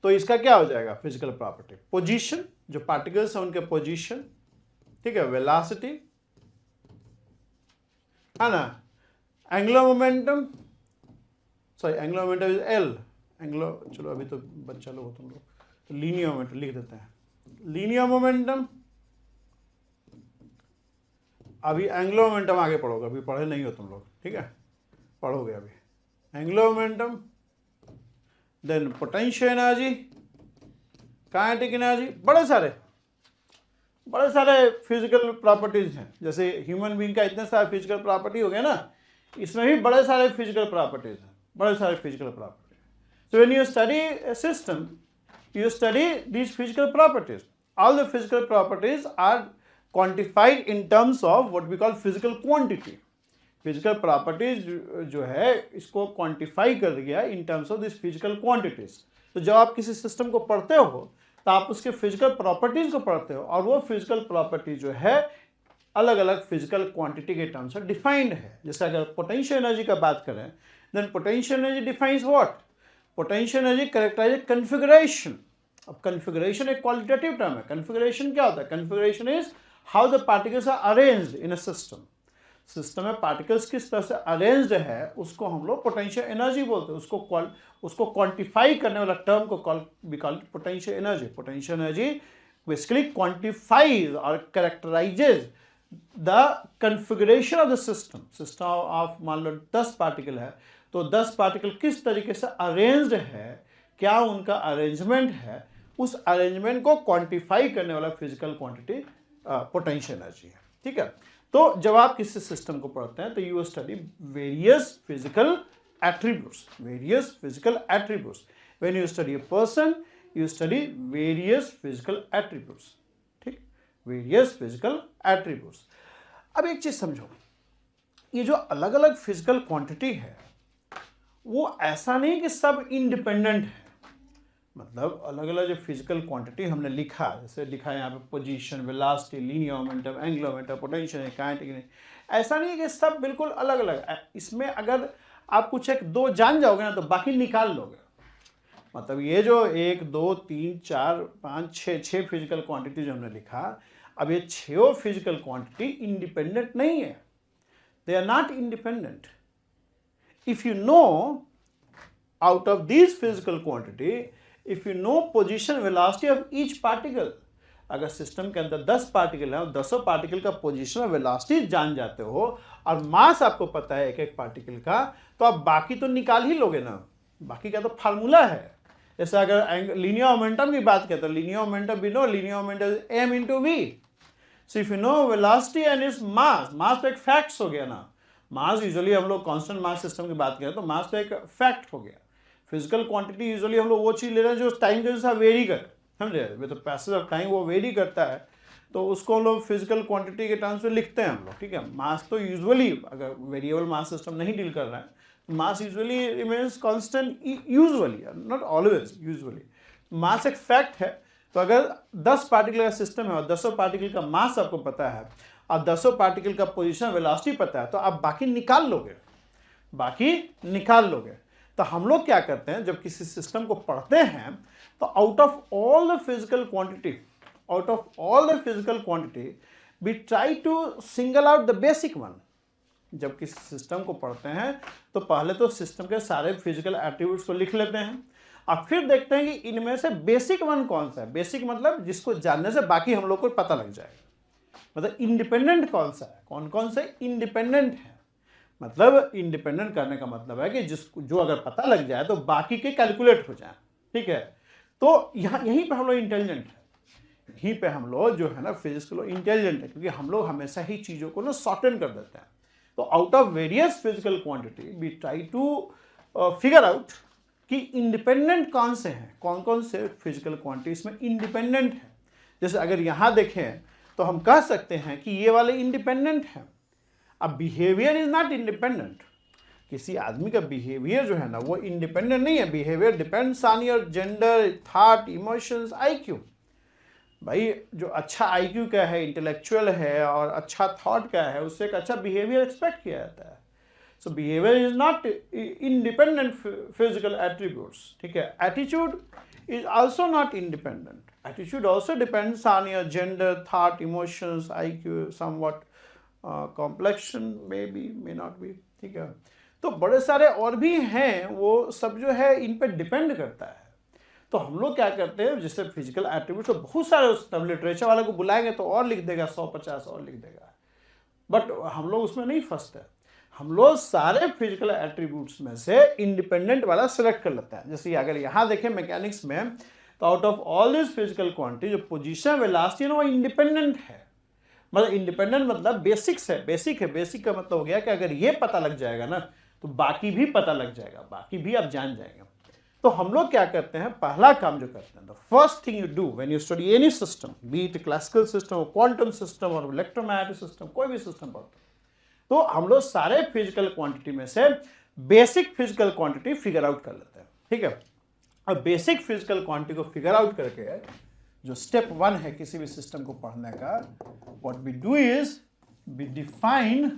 Speaker 1: तो इसका क्या हो जाएगा? फिजिकल प्रॉपर्टी, पोजीशन, जो पार्टिकल्स हैं उनके पोजीशन, ठीक है, वेलोसिटी, है ना, angular momentum, sorry angular momentum is L, angular, चलो अभी तो बच्चा लोग हो तुम लोग, तो लीनियर मोमेंटम लिख देते हैं, लीनियर मोमेंटम। अभी एंगुलर मोमेंटम आगे पढ़ोगे, अभी पढ़े नहीं हो तुम लोग, ठीक है, पढ़ोगे अभी angular momentum, then potential energy, kinetic energy, बड़े सारे फिजिकल प्रॉपर्टीज हैं। जैसे ह्यूमन बीइंग का इतने सारे फिजिकल प्रॉपर्टी हो गए ना, इसमें भी बड़े सारे फिजिकल प्रॉपर्टीज हैं, बड़े सारे physical properties. So when you study a system, you study these physical properties. All the physical properties are quantified in terms of what we call physical quantity. Physical properties जो है इसको quantify कर दिया in terms of these physical quantities. तो जब आप किसी system को पढ़ते हो तो आप उसके physical properties को पढ़ते हो, और वो physical property जो है अलग अलग physical quantity के terms से defined है। जैसे अगर potential energy का बात करें, then potential energy defines what? Potential energy characterize configuration. अब कन्फिगरेशन एक क्वालिटेटिव टर्म है। कन्फिगरेशन क्या होता है? Configuration is how the particles are arranged in a system. System में पार्टिकल्स किस तरह से अरेंज्ड है उसको हम लोग पोटेंशियल एनर्जी बोलते हैं। उसको क्वांटिफाई करने वाला टर्म को call potential energy. Potential energy basically quantifies और characterizes the configuration of the system. System of मान लो 10 पार्टिकल है, तो 10 पार्टिकल किस तरीके से अरेंज्ड है, क्या उनका अरेंजमेंट है, उस अरेंजमेंट को क्वांटिफाई करने वाला फिजिकल क्वांटिटी पोटेंशियल एनर्जी है। ठीक है, तो जब आप किसी सिस्टम को पढ़ते हैं तो you study various physical attributes, various physical attributes. When you study a person you study various physical attributes. ठीक, वेरियस फिजिकल एट्रीब्यूट्स। अब एक चीज समझो, ये जो अलग अलग फिजिकल क्वांटिटी है वो ऐसा नहीं कि सब इंडिपेंडेंट है। मतलब अलग अलग जो फिजिकल क्वांटिटी हमने लिखा, जैसे लिखा है यहाँ पे position, velocity, linear momentum, angular momentum, potential, kinetic, ऐसा नहीं है कि सब बिल्कुल अलग अलग। इसमें अगर आप कुछ एक दो जान जाओगे ना तो बाकी निकाल लोगे। मतलब ये जो 1 2 3 4 5 6 फिजिकल क्वांटिटी जो हमने लिखा, अब ये 6 फिजिकल क्वांटिटी इंडिपेंडेंट नहीं है, they are not independent. If you know out of these physical quantity, if you know position velocity of each particle, अगर सिस्टम के अंदर 10 पार्टिकल है और 10 पार्टिकल का पोजीशन और वेलोसिटी जान जाते हो और मास आपको पता है एक एक पार्टिकल का, तो आप बाकी तो निकाल ही लोगे ना। बाकी का तो फार्मूला है। जैसे अगर लीनियर मोमेंटम की बात करें तो लीनियर मोमेंटम भी know, linear momentum m into v। So if you know velocity and is mass, mass तो एक फैक्ट्स हो गया ना। मास यूजुअली हम लोग कांस्टेंट मास सिस्टम की बात करें तो मास तो एक फैक्ट हो गया। फिजिकल क्वांटिटी यूजुअली हम लोग वो चीज़ ले रहे हैं जो टाइम के साथ वेरी करे, समझे, with the passage of time वो वेरी करता है, तो उसको हम लोग फिजिकल क्वांटिटी के टर्म्स में लिखते हैं हम लोग। ठीक है, मास तो यूजुअली अगर वेरिएबल मास सिस्टम नहीं डील कर रहा है, mass usually remains constant, usually not always, usually mass एक फैक्ट है। तो अगर 10 पार्टिकल का सिस्टम है और 10 पार्टिकल का मास आपको पता है और 10 पार्टिकल का पोजीशन वेलोसिटी पता है, तो आप बाकी निकाल लोगे, बाकी निकाल लोगे। तो हम लोग क्या करते हैं जब किसी सिस्टम को पढ़ते हैं तो out of all the physical quantity, out of all the physical quantity we try to single out the basic one. जब किसी सिस्टम को पढ़ते हैं तो पहले तो सिस्टम के सारे फिजिकल एट्रीब्यूट्स को लिख लेते हैं और फिर देखते हैं कि इनमें से बेसिक वन कौन सा है। बेसिक मतलब जिसको जानने से बाकी हम लोग को पता लग जाएगा। मतलब इंडिपेंडेंट कौन सा है, कौन कौन से इंडिपेंडेंट है। मतलब इंडिपेंडेंट करने का मतलब है कि जिसको जो अगर पता लग जाए तो बाकी के कैलकुलेट हो जाए, ठीक है। तो यहाँ यहीं पे हम लोग इंटेलिजेंट है, यहीं पे हम लोग जो है ना फिजिक्स के लोग इंटेलिजेंट है, क्योंकि हम लोग हमेशा ही चीज़ों को ना शॉर्टन कर देते हैं। तो out of various physical quantity we try to figure out कि इंडिपेंडेंट कौन से हैं, कौन कौन से फिजिकल क्वांटिटी इसमें इंडिपेंडेंट है। जैसे अगर यहाँ देखें तो हम कह सकते हैं कि ये वाले इंडिपेंडेंट हैं। अब बिहेवियर इज नॉट इंडिपेंडेंट, किसी आदमी का बिहेवियर जो है ना वो इंडिपेंडेंट नहीं है। Behaviour depends on your gender, thought, emotions, IQ. भाई जो अच्छा आईक्यू का है, इंटेलेक्चुअल है और अच्छा थॉट का है, उससे एक अच्छा बिहेवियर एक्सपेक्ट किया जाता है। So behaviour is not independent physical attributes, ठीक है। Attitude is also not independent, attitude also depends on your gender, thought, emotions, IQ, somewhat complexion, may be, may not be, ठीक है। तो बड़े सारे और भी हैं, वो सब जो है इन पर डिपेंड करता है। तो हम लोग क्या करते हैं, जैसे फिजिकल एट्रीब्यूट्स तो बहुत सारे, तब लिटरेचर वाले को बुलाएंगे तो और लिख देगा, 150 और लिख देगा, बट हम लोग उसमें नहीं फंसते। हम लोग सारे फिजिकल एट्रीब्यूट्स में से इंडिपेंडेंट वाला सेलेक्ट कर लेते हैं। जैसे अगर यहाँ देखें मैकेनिक्स में, तो out of all this physical quantity जो पोजीशन वेलोसिटी है ना वो इंडिपेंडेंट है। मतलब इंडिपेंडेंट मतलब बेसिक्स है, बेसिक है। बेसिक का मतलब हो गया कि अगर ये पता लग जाएगा ना तो बाकी भी पता लग जाएगा, बाकी भी आप जान जाएंगे। तो हम लोग क्या करते हैं, पहला काम जो करते हैं, the first thing you do when you study any system, B it classical system, quantum system और इलेक्ट्रोमैग्नेटिक सिस्टम, कोई भी सिस्टम पढ़ते हैं, तो हम लोग सारे फिजिकल क्वांटिटी में से basic physical quantity figure out कर लेते हैं, ठीक है। अब बेसिक फिजिकल क्वांटिटी को फिगर आउट करके जो स्टेप 1 है किसी भी सिस्टम को पढ़ने का, what we do is we define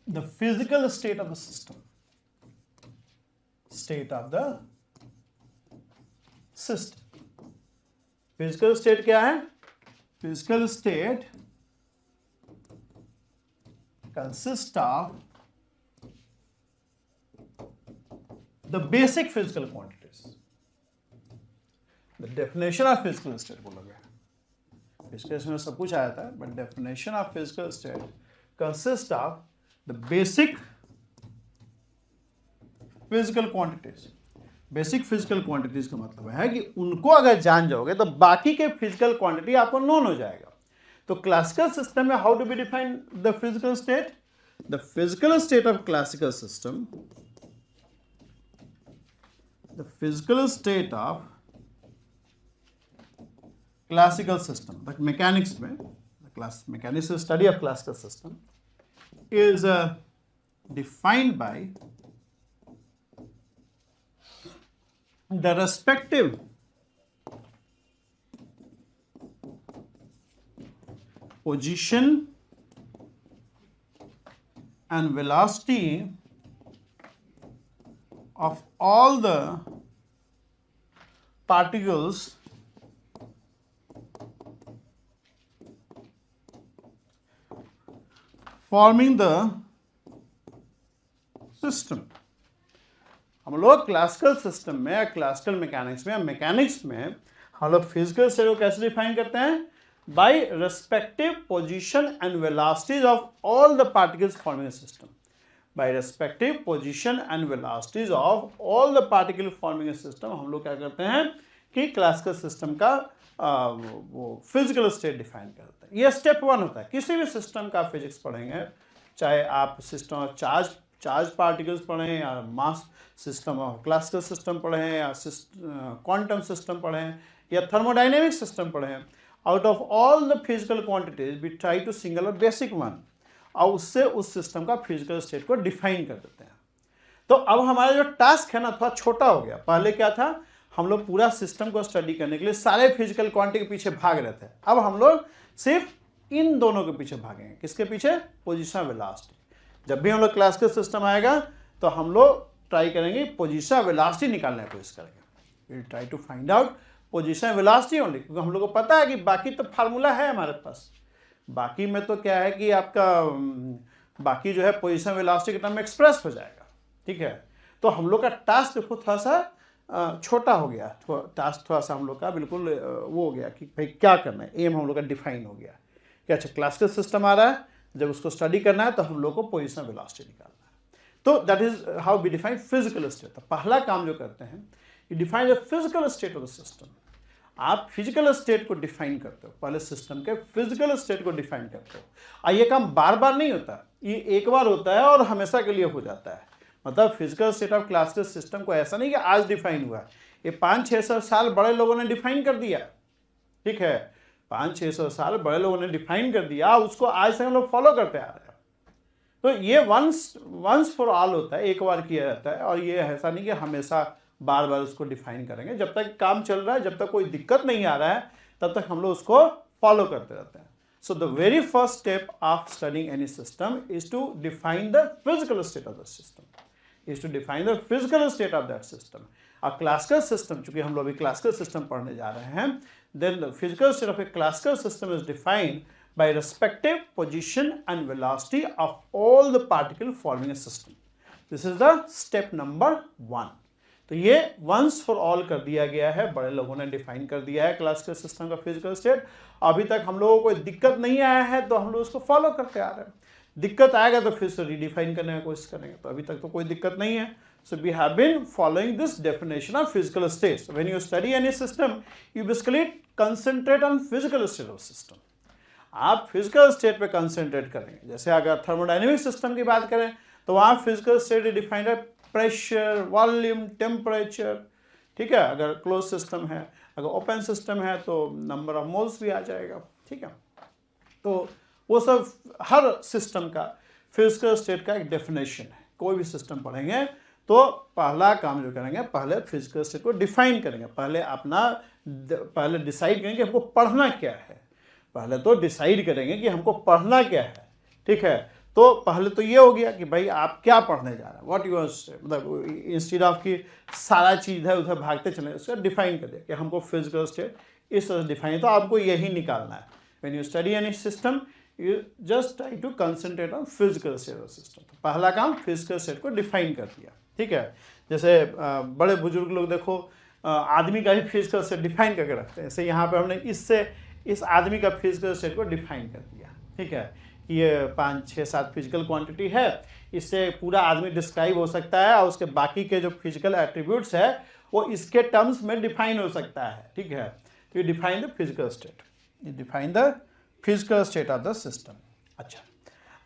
Speaker 1: the physical state of the system, state of the system. Physical state क्या है? Physical state consists of the basic physical quantities. The definition of physical state बोलोगे, physical state में सब कुछ आया था, but definition of physical state consists of the basic physical quantities. Basic physical quantities का मतलब है कि उनको अगर जान जाओगे तो बाकी के फिजिकल क्वांटिटी आपको नोन हो जाएगा। तो क्लासिकल सिस्टम में how do we define the physical state? The physical state of classical system, the physical state of classical system, the mechanics में, mechanics study of classical system is defined by the respective position and velocity of all the particles forming the system। हम लोग classical system में, classical mechanics में, mechanics में हम लोग physical state को कैसे डिफाइन करते हैं? By respective position and velocities of all the particles forming a system. By respective position and velocities of all the particle forming a system हम लोग क्या करते हैं कि क्लासिकल सिस्टम का वो फिजिकल स्टेट डिफाइन करते हैं। ये स्टेप 1 होता है। किसी भी सिस्टम का फिजिक्स पढ़ेंगे, चाहे आप सिस्टम ऑफ चार्ज पार्टिकल्स पढ़ें या mass system of classical system पढ़ें या क्वांटम सिस्टम पढ़ें या थर्मोडाइनेमिक सिस्टम पढ़ें, out of all the physical quantities we try to single और बेसिक वन, और उससे उस सिस्टम का फिजिकल स्टेट को डिफाइन कर देते हैं। तो अब हमारा जो टास्क है ना थोड़ा छोटा हो गया। पहले क्या था, हम लोग पूरा सिस्टम को स्टडी करने के लिए सारे फिजिकल क्वांटिटी के पीछे भाग रहे थे। अब हम लोग सिर्फ इन दोनों के पीछे भागेंगे। किसके पीछे? Position velocity. जब भी हम लोग क्लासिकल सिस्टम आएगा तो हम लोग ट्राई करेंगे पोजीशन वेलोसिटी निकालने की कोशिश करेंगे। Will try to find out position velocity only, क्योंकि हम लोग को पता है कि बाकी तो फार्मूला है हमारे पास। बाकी में तो क्या है कि आपका बाकी जो है पोजीशन वेलोसिटी के टर्म में एक्सप्रेस हो जाएगा, ठीक है। तो हम लोग का टास्क देखो थोड़ा सा छोटा हो गया, टास्क थोड़ा सा हम लोग का बिल्कुल वो हो गया कि भाई क्या करना है, एम हम लोग का डिफाइन हो गया कि अच्छा क्लासिकल सिस्टम आ रहा है, जब उसको स्टडी करना है तो हम लोग को पोजिशन वेलोसिटी निकालना है। तो that is how we define physical state. तो पहला काम जो करते हैं, you define the physical state of the system. आप फिजिकल स्टेट को डिफाइन करते हो, पहले सिस्टम के फिजिकल स्टेट को डिफाइन करते हो। और ये काम बार बार नहीं होता, ये एक बार होता है और हमेशा के लिए हो जाता है। मतलब physical state of classical system को ऐसा नहीं कि आज डिफाइन हुआ, ये 500-600 साल बड़े लोगों ने डिफाइन कर दिया, ठीक है, 500-600 साल बड़े लोगों ने डिफाइन कर दिया, उसको आज से हम लोग फॉलो करते आ रहे हैं। तो ये वंस फॉर ऑल होता है, एक बार किया जाता है, और ये ऐसा नहीं कि हमेशा बार बार उसको डिफाइन करेंगे। जब तक काम चल रहा है, जब तक कोई दिक्कत नहीं आ रहा है, तब तक हम लोग उसको फॉलो करते रहते हैं। So the very first step of studying any system is to define the physical state of the system, is to define the physical state of that system. A classical system, चूंकि हम लोग अभी classical system पढ़ने जा रहे हैं, then the physical state of a classical system is defined by respective position and velocity of all the particles forming a system. This is the step number 1. तो ये once for all कर दिया गया है, बड़े लोगों ने डिफाइन कर दिया है क्लासिकल सिस्टम का फिजिकल स्टेट। अभी तक हम लोगों को कोई दिक्कत नहीं आया है, तो हम लोग उसको फॉलो करते आ रहे हैं। दिक्कत आएगा तो फिर से रीडिफाइन करने की कोशिश करेंगे, तो अभी तक तो कोई दिक्कत नहीं है। So we have been following this definition of physical state. When you study any system, you basically concentrate on physical state of system. आप फिजिकल स्टेट पे कंसंट्रेट करेंगे। जैसे अगर थर्मोडायनेमिक सिस्टम की बात करें तो वहाँ फिजिकल स्टेट डिफाइंड है प्रेशर, वॉल्यूम, टेम्परेचर, ठीक है। अगर क्लोज सिस्टम है, अगर ओपन सिस्टम है तो नंबर ऑफ मोल्स भी आ जाएगा, ठीक है। तो वो सब हर सिस्टम का फिजिकल स्टेट का एक डेफिनेशन है। कोई भी सिस्टम पढ़ेंगे तो पहला काम जो करेंगे, पहले फिजिकल स्टेट को डिफाइन करेंगे। पहले डिसाइड करेंगे हमको पढ़ना क्या है, पहले तो डिसाइड करेंगे कि हमको पढ़ना क्या है, ठीक है। तो पहले तो ये हो गया कि भाई आप क्या पढ़ने जा रहे हैं, व्हाट यू मतलब इंस्टेड ऑफ कि सारा चीज़ इधर उधर भागते चले, उसका डिफाइन कर दिया कि हमको फिजिकल स्टेट इस तरह डिफाइन, तो आपको यही निकालना है। When you study any system, you just try to concentrate on physical state of system. तो पहला काम फिजिकल स्टेट को डिफाइन कर दिया, ठीक है। जैसे बड़े बुजुर्ग लोग देखो, आदमी का ही फिजिकल स्टेट डिफाइन करके रखते हैं। जैसे यहाँ पे हमने इस आदमी का फिजिकल स्टेट को डिफाइन कर दिया, ठीक है। ये 5, 6, 7 फिजिकल क्वांटिटी है, इससे पूरा आदमी डिस्क्राइब हो सकता है, और उसके बाकी के जो फिजिकल एट्रीब्यूट्स है वो इसके टर्म्स में डिफाइन हो सकता है, ठीक है। तो you define the physical state, you define the physical state of the system. अच्छा,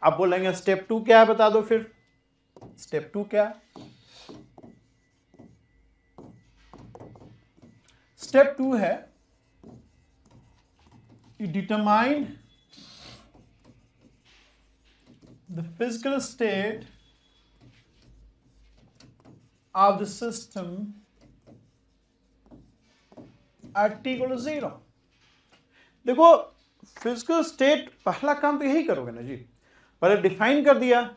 Speaker 1: अब बोलेंगे स्टेप 2 क्या है, बता दो फिर। स्टेप 2 क्या है? स्टेप 2 है you determine the physical state of the system at t equal to 0। देखो फिजिकल स्टेट पहला काम तो यही करोगे ना जी, पहले डिफाइन कर दिया,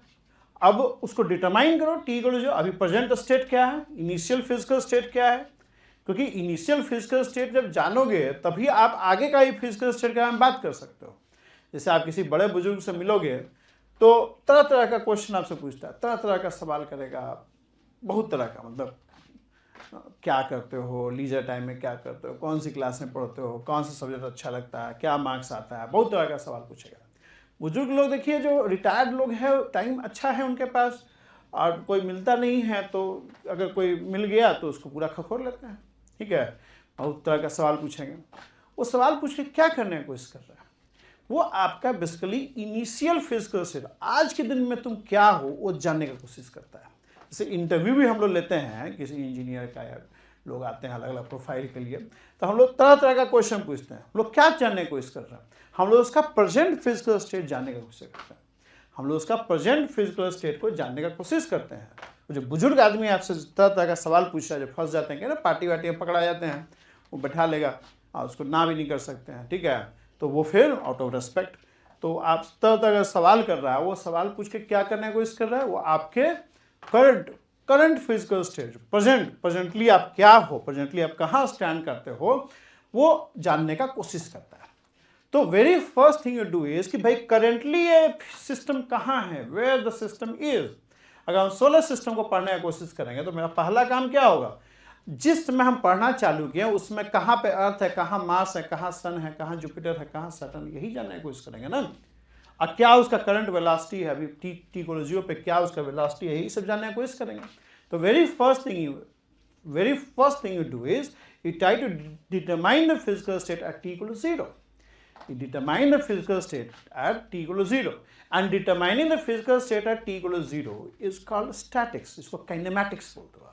Speaker 1: अब उसको डिटरमाइन करो t equal to 0। अभी प्रेजेंट स्टेट क्या है, इनिशियल फिजिकल स्टेट क्या है, क्योंकि इनिशियल फिजिकल स्टेट जब जानोगे तभी आप आगे का ही फिजिकल स्टेट के बारे में बात कर सकते हो। जैसे आप किसी बड़े बुजुर्ग से मिलोगे तो तरह तरह का क्वेश्चन आपसे पूछता है, तरह तरह का सवाल करेगा, बहुत तरह का, मतलब क्या करते हो, लीजर टाइम में क्या करते हो, कौन सी क्लास में पढ़ते हो, कौन सा सब्जेक्ट अच्छा लगता है, क्या मार्क्स आता है, बहुत तरह का सवाल पूछेगा। बुजुर्ग लोग देखिए, जो रिटायर्ड लोग हैं, टाइम अच्छा है उनके पास, और कोई मिलता नहीं है, तो अगर कोई मिल गया तो उसको पूरा खखोर लेते हैं, ठीक है। बहुत तरह का सवाल पूछेंगे, वो सवाल पूछ के क्या करने की कोशिश कर रहा है, वो आपका बेसिकली इनिशियल फिजिकल स्टेट, आज के दिन में तुम क्या हो, वो जानने की कोशिश करता है। जैसे इंटरव्यू भी हम लोग लेते हैं किसी इंजीनियर का, या लोग आते हैं अलग अलग प्रोफाइल के लिए, तो हम लोग तरह तरह का क्वेश्चन पूछते हैं। हम लोग क्या जानने की कोशिश कर रहे हैं, हम लोग उसका प्रेजेंट फिजिकल स्टेट जानने की कोशिश करते हैं, हम लोग उसका प्रेजेंट फिजिकल स्टेट को जानने का कोशिश करते हैं। जो बुजुर्ग आदमी आपसे तरह तरह का सवाल पूछ रहा है, जो फंस जाते हैं, क्या ना, पार्टी वार्टी में पकड़ा जाते हैं, वो बैठा लेगा और उसको ना भी नहीं कर सकते हैं, ठीक है। तो वो फिर आउट ऑफ रेस्पेक्ट, तो आप तरह तरह का सवाल कर रहा है, वो सवाल पूछ के क्या करने की कोशिश कर रहा है, वो आपके करंट फिजिकल स्टेट, प्रेजेंटली आप क्या हो, प्रेजेंटली आप कहाँ स्टैंड करते हो, वो जानने का कोशिश करता है। तो very first thing you do is कि भाई करेंटली ये सिस्टम कहाँ है, वेयर द सिस्टम इज। अगर हम सोलर सिस्टम को पढ़ने की कोशिश करेंगे तो मेरा पहला काम क्या होगा, जिस समय हम पढ़ना चालू किए उसमें कहाँ पे अर्थ है, कहाँ मार्स है, कहाँ सन है, कहाँ जुपिटर है, कहाँ सैटर्न, यही जानने की कोशिश करेंगे ना। और क्या उसका करंट वेलोसिटी है, अभी टी इक्वल 0 पे क्या उसका वेलोसिटी है, यही सब जानने की कोशिश करेंगे। तो very first thing you do is you try to determine the physical state at t equal to 0. You determine the physical state at t equal to 0, and determining the physical state at t equal to 0 is called statics. इसको kinematics बोलते हैं।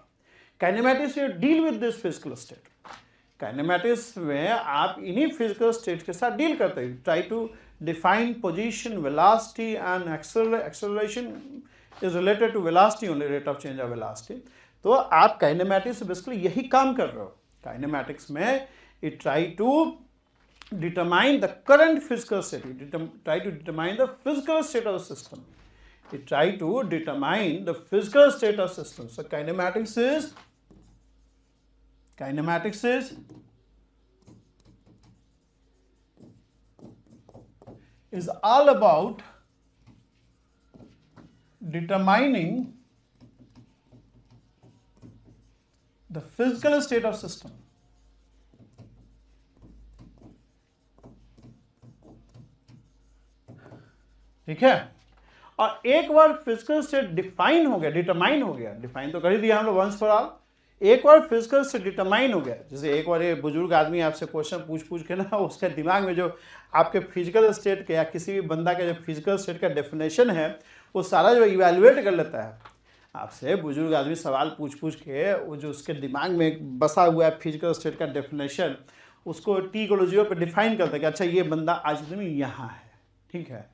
Speaker 1: Kinematics you deal with this physical state. Kinematics में आप इन्हीं physical state के साथ deal करते हैं। Try to define position, velocity and acceleration is related to velocity only, rate of change of velocity. तो आप काइनेमैटिक्स बेसिकली यही काम कर रहे हो। काइनेमैटिक्स में you try to determine the current physical state, you try to determine the physical state of the system. You try to determine the physical state of system. So kinematics is all about determining the physical state of system. ठीक है, और एक बार physical state define हो गया, determine हो गया, define तो कर ही दिया हम लोग वंस फॉर ऑल। एक बार फिजिकल स्टेट डिटरमाइन हो गया, जैसे एक बार ये बुजुर्ग आदमी आपसे क्वेश्चन पूछ के ना उसके दिमाग में जो आपके फिजिकल स्टेट के या किसी भी बंदा का जो फिजिकल स्टेट का डेफिनेशन है वो सारा जो इवेल्युएट कर लेता है। आपसे बुजुर्ग आदमी सवाल पूछ के वो जो उसके दिमाग में बसा हुआ है फिजिकल स्टेट का डेफिनेशन, उसको टी इक्वल 0 पे डिफाइन करता है कि अच्छा ये बंदा आज दिन यहाँ है, ठीक है।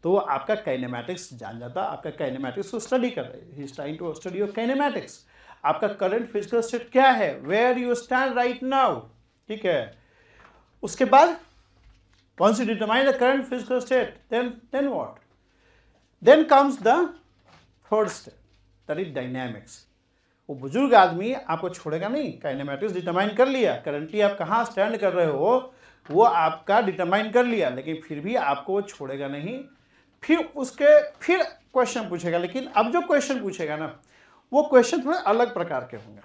Speaker 1: तो आपका काइनेमैटिक्स जान जाता, आपका काइनेमैटिक्स को स्टडी कर रहे हैं, he is trying to study your kinematics. आपका करंट फिजिकल स्टेट क्या है, where you stand right now, ठीक है। उसके बाद once you determine the current physical state, then what? Then comes the third step, that is dynamics. वो बुजुर्ग आदमी आपको छोड़ेगा नहीं, काइनेमैटिक्स डिटरमाइन कर लिया, करंटली आप कहाँ स्टैंड कर रहे हो वो आपका डिटरमाइन कर लिया, लेकिन फिर भी आपको वो छोड़ेगा नहीं। फिर क्वेश्चन पूछेगा, लेकिन अब जो क्वेश्चन पूछेगा ना वो क्वेश्चन थोड़े अलग प्रकार के होंगे।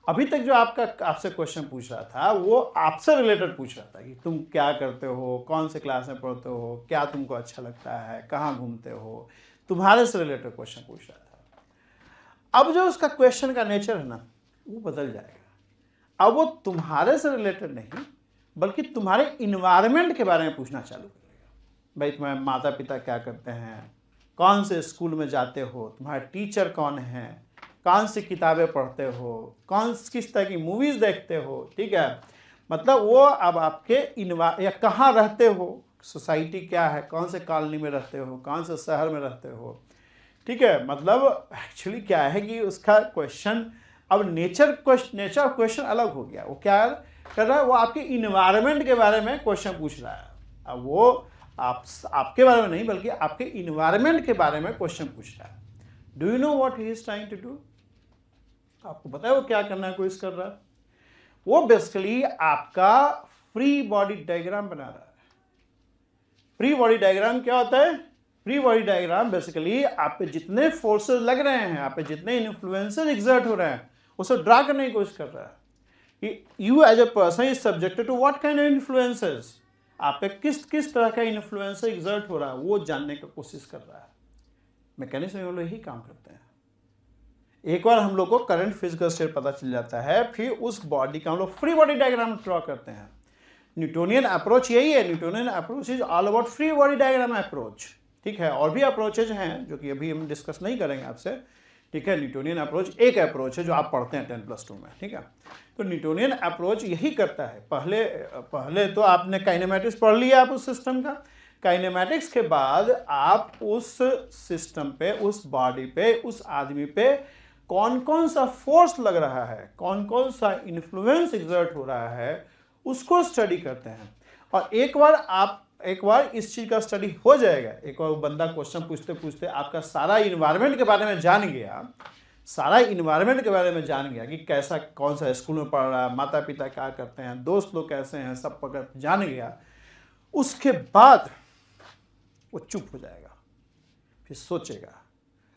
Speaker 1: अभी तक जो आपसे क्वेश्चन पूछ रहा था वो आपसे रिलेटेड पूछ रहा था कि तुम क्या करते हो, कौन से क्लास में पढ़ते हो, क्या तुमको अच्छा लगता है, कहाँ घूमते हो, तुम्हारे से रिलेटेड क्वेश्चन पूछ रहा था। अब जो उसका क्वेश्चन का नेचर है ना वो बदल जाएगा। अब वो तुम्हारे से रिलेटेड नहीं बल्कि तुम्हारे इन्वायरमेंट के बारे में पूछना चालू करेगा। भाई तुम्हारे माता पिता क्या करते हैं, कौन से स्कूल में जाते हो, तुम्हारे टीचर कौन हैं, कौन सी किताबें पढ़ते हो, किस तरह की मूवीज़ देखते हो, ठीक है। मतलब वो अब आपके या कहाँ रहते हो, सोसाइटी क्या है, कौन से कॉलोनी में रहते हो, कौन से शहर में रहते हो, ठीक है। मतलब एक्चुअली क्या है कि उसका क्वेश्चन अब नेचर क्वेश्चन अलग हो गया। वो क्या कर रहा है, वो आपके इन्वायरमेंट के बारे में क्वेश्चन पूछ रहा है। अब वो आपके बारे में नहीं बल्कि आपके इन्वायरमेंट के बारे में क्वेश्चन पूछ रहा है। Do you know what he is trying to do? आपको पता है वो क्या करना है कोशिश कर रहा है? वो बेसिकली आपका फ्री बॉडी डायग्राम बना रहा है। फ्री बॉडी डायग्राम क्या होता है? फ्री बॉडी डायग्राम बेसिकली आप पे जितने फोर्सेस लग रहे हैं, आप पे जितने इन्फ्लुएंसेस एग्जर्ट हो रहे हैं उसे ड्रा करने की कोशिश कर रहा है। You as a person is subjected to what kind of influences, आप पे किस तरह का इन्फ्लुएंस एग्जर्ट हो रहा है वो जानने की कोशिश कर रहा है। मैकेनिक्स में हम लोग यही काम करते हैं। एक बार हम लोग को करंट फिजिकल स्टेट पता चल जाता है, फिर उस बॉडी का हम लोग फ्री बॉडी डायग्राम ड्रॉ करते हैं। न्यूटोनियन अप्रोच यही है। Newtonian approach is all about free body diagram approach, ठीक है। और भी अप्रोचेज हैं जो कि अभी हम डिस्कस नहीं करेंगे आपसे, ठीक है। न्यूटोनियन अप्रोच एक अप्रोच है जो आप पढ़ते हैं 10+2 में, ठीक है। तो न्यूटोनियन अप्रोच यही करता है। पहले तो आपने काइनेमैटिक्स पढ़ लिया आप उस सिस्टम का। काइनेमैटिक्स के बाद आप उस सिस्टम पे, उस बॉडी पे, उस आदमी पे कौन कौन सा फोर्स लग रहा है, कौन कौन सा इन्फ्लुएंस एग्जर्ट हो रहा है उसको स्टडी करते हैं। और एक बार इस चीज़ का स्टडी हो जाएगा, एक बार बंदा क्वेश्चन पूछते पूछते आपका सारा इन्वायरमेंट के बारे में जान गया, सारा इन्वायरमेंट के बारे में जान गया कि कैसा कौन सा स्कूल में पढ़ रहा है, माता पिता क्या करते हैं, दोस्त लोग कैसे हैं, सब पकड़ जान गया, उसके बाद वो चुप हो जाएगा, फिर सोचेगा,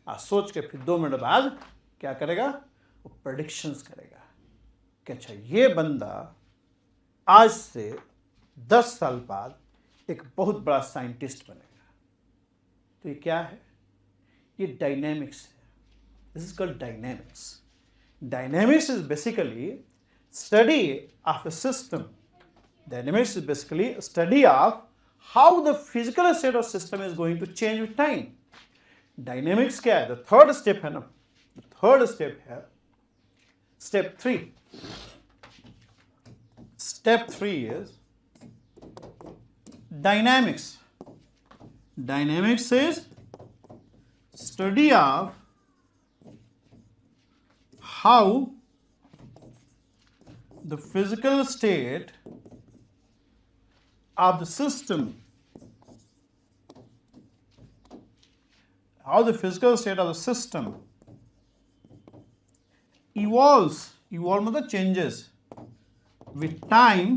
Speaker 1: और सोच के फिर 2 मिनट बाद क्या करेगा, वो प्रेडिक्शंस करेगा। कि अच्छा ये बंदा आज से 10 साल बाद एक बहुत बड़ा साइंटिस्ट बनेगा। तो ये क्या है? ये डायनेमिक्स है। This is called dynamics. Dynamics is basically study of a system. Dynamics is basically a study of how the physical state of system is going to change with time. Dynamics क्या है? The third step है ना? The third step है step 3. Step 3 is dynamics. Dynamics is study of how the physical state of the system, how the physical state of the system evolves, evolve मतलब changes with time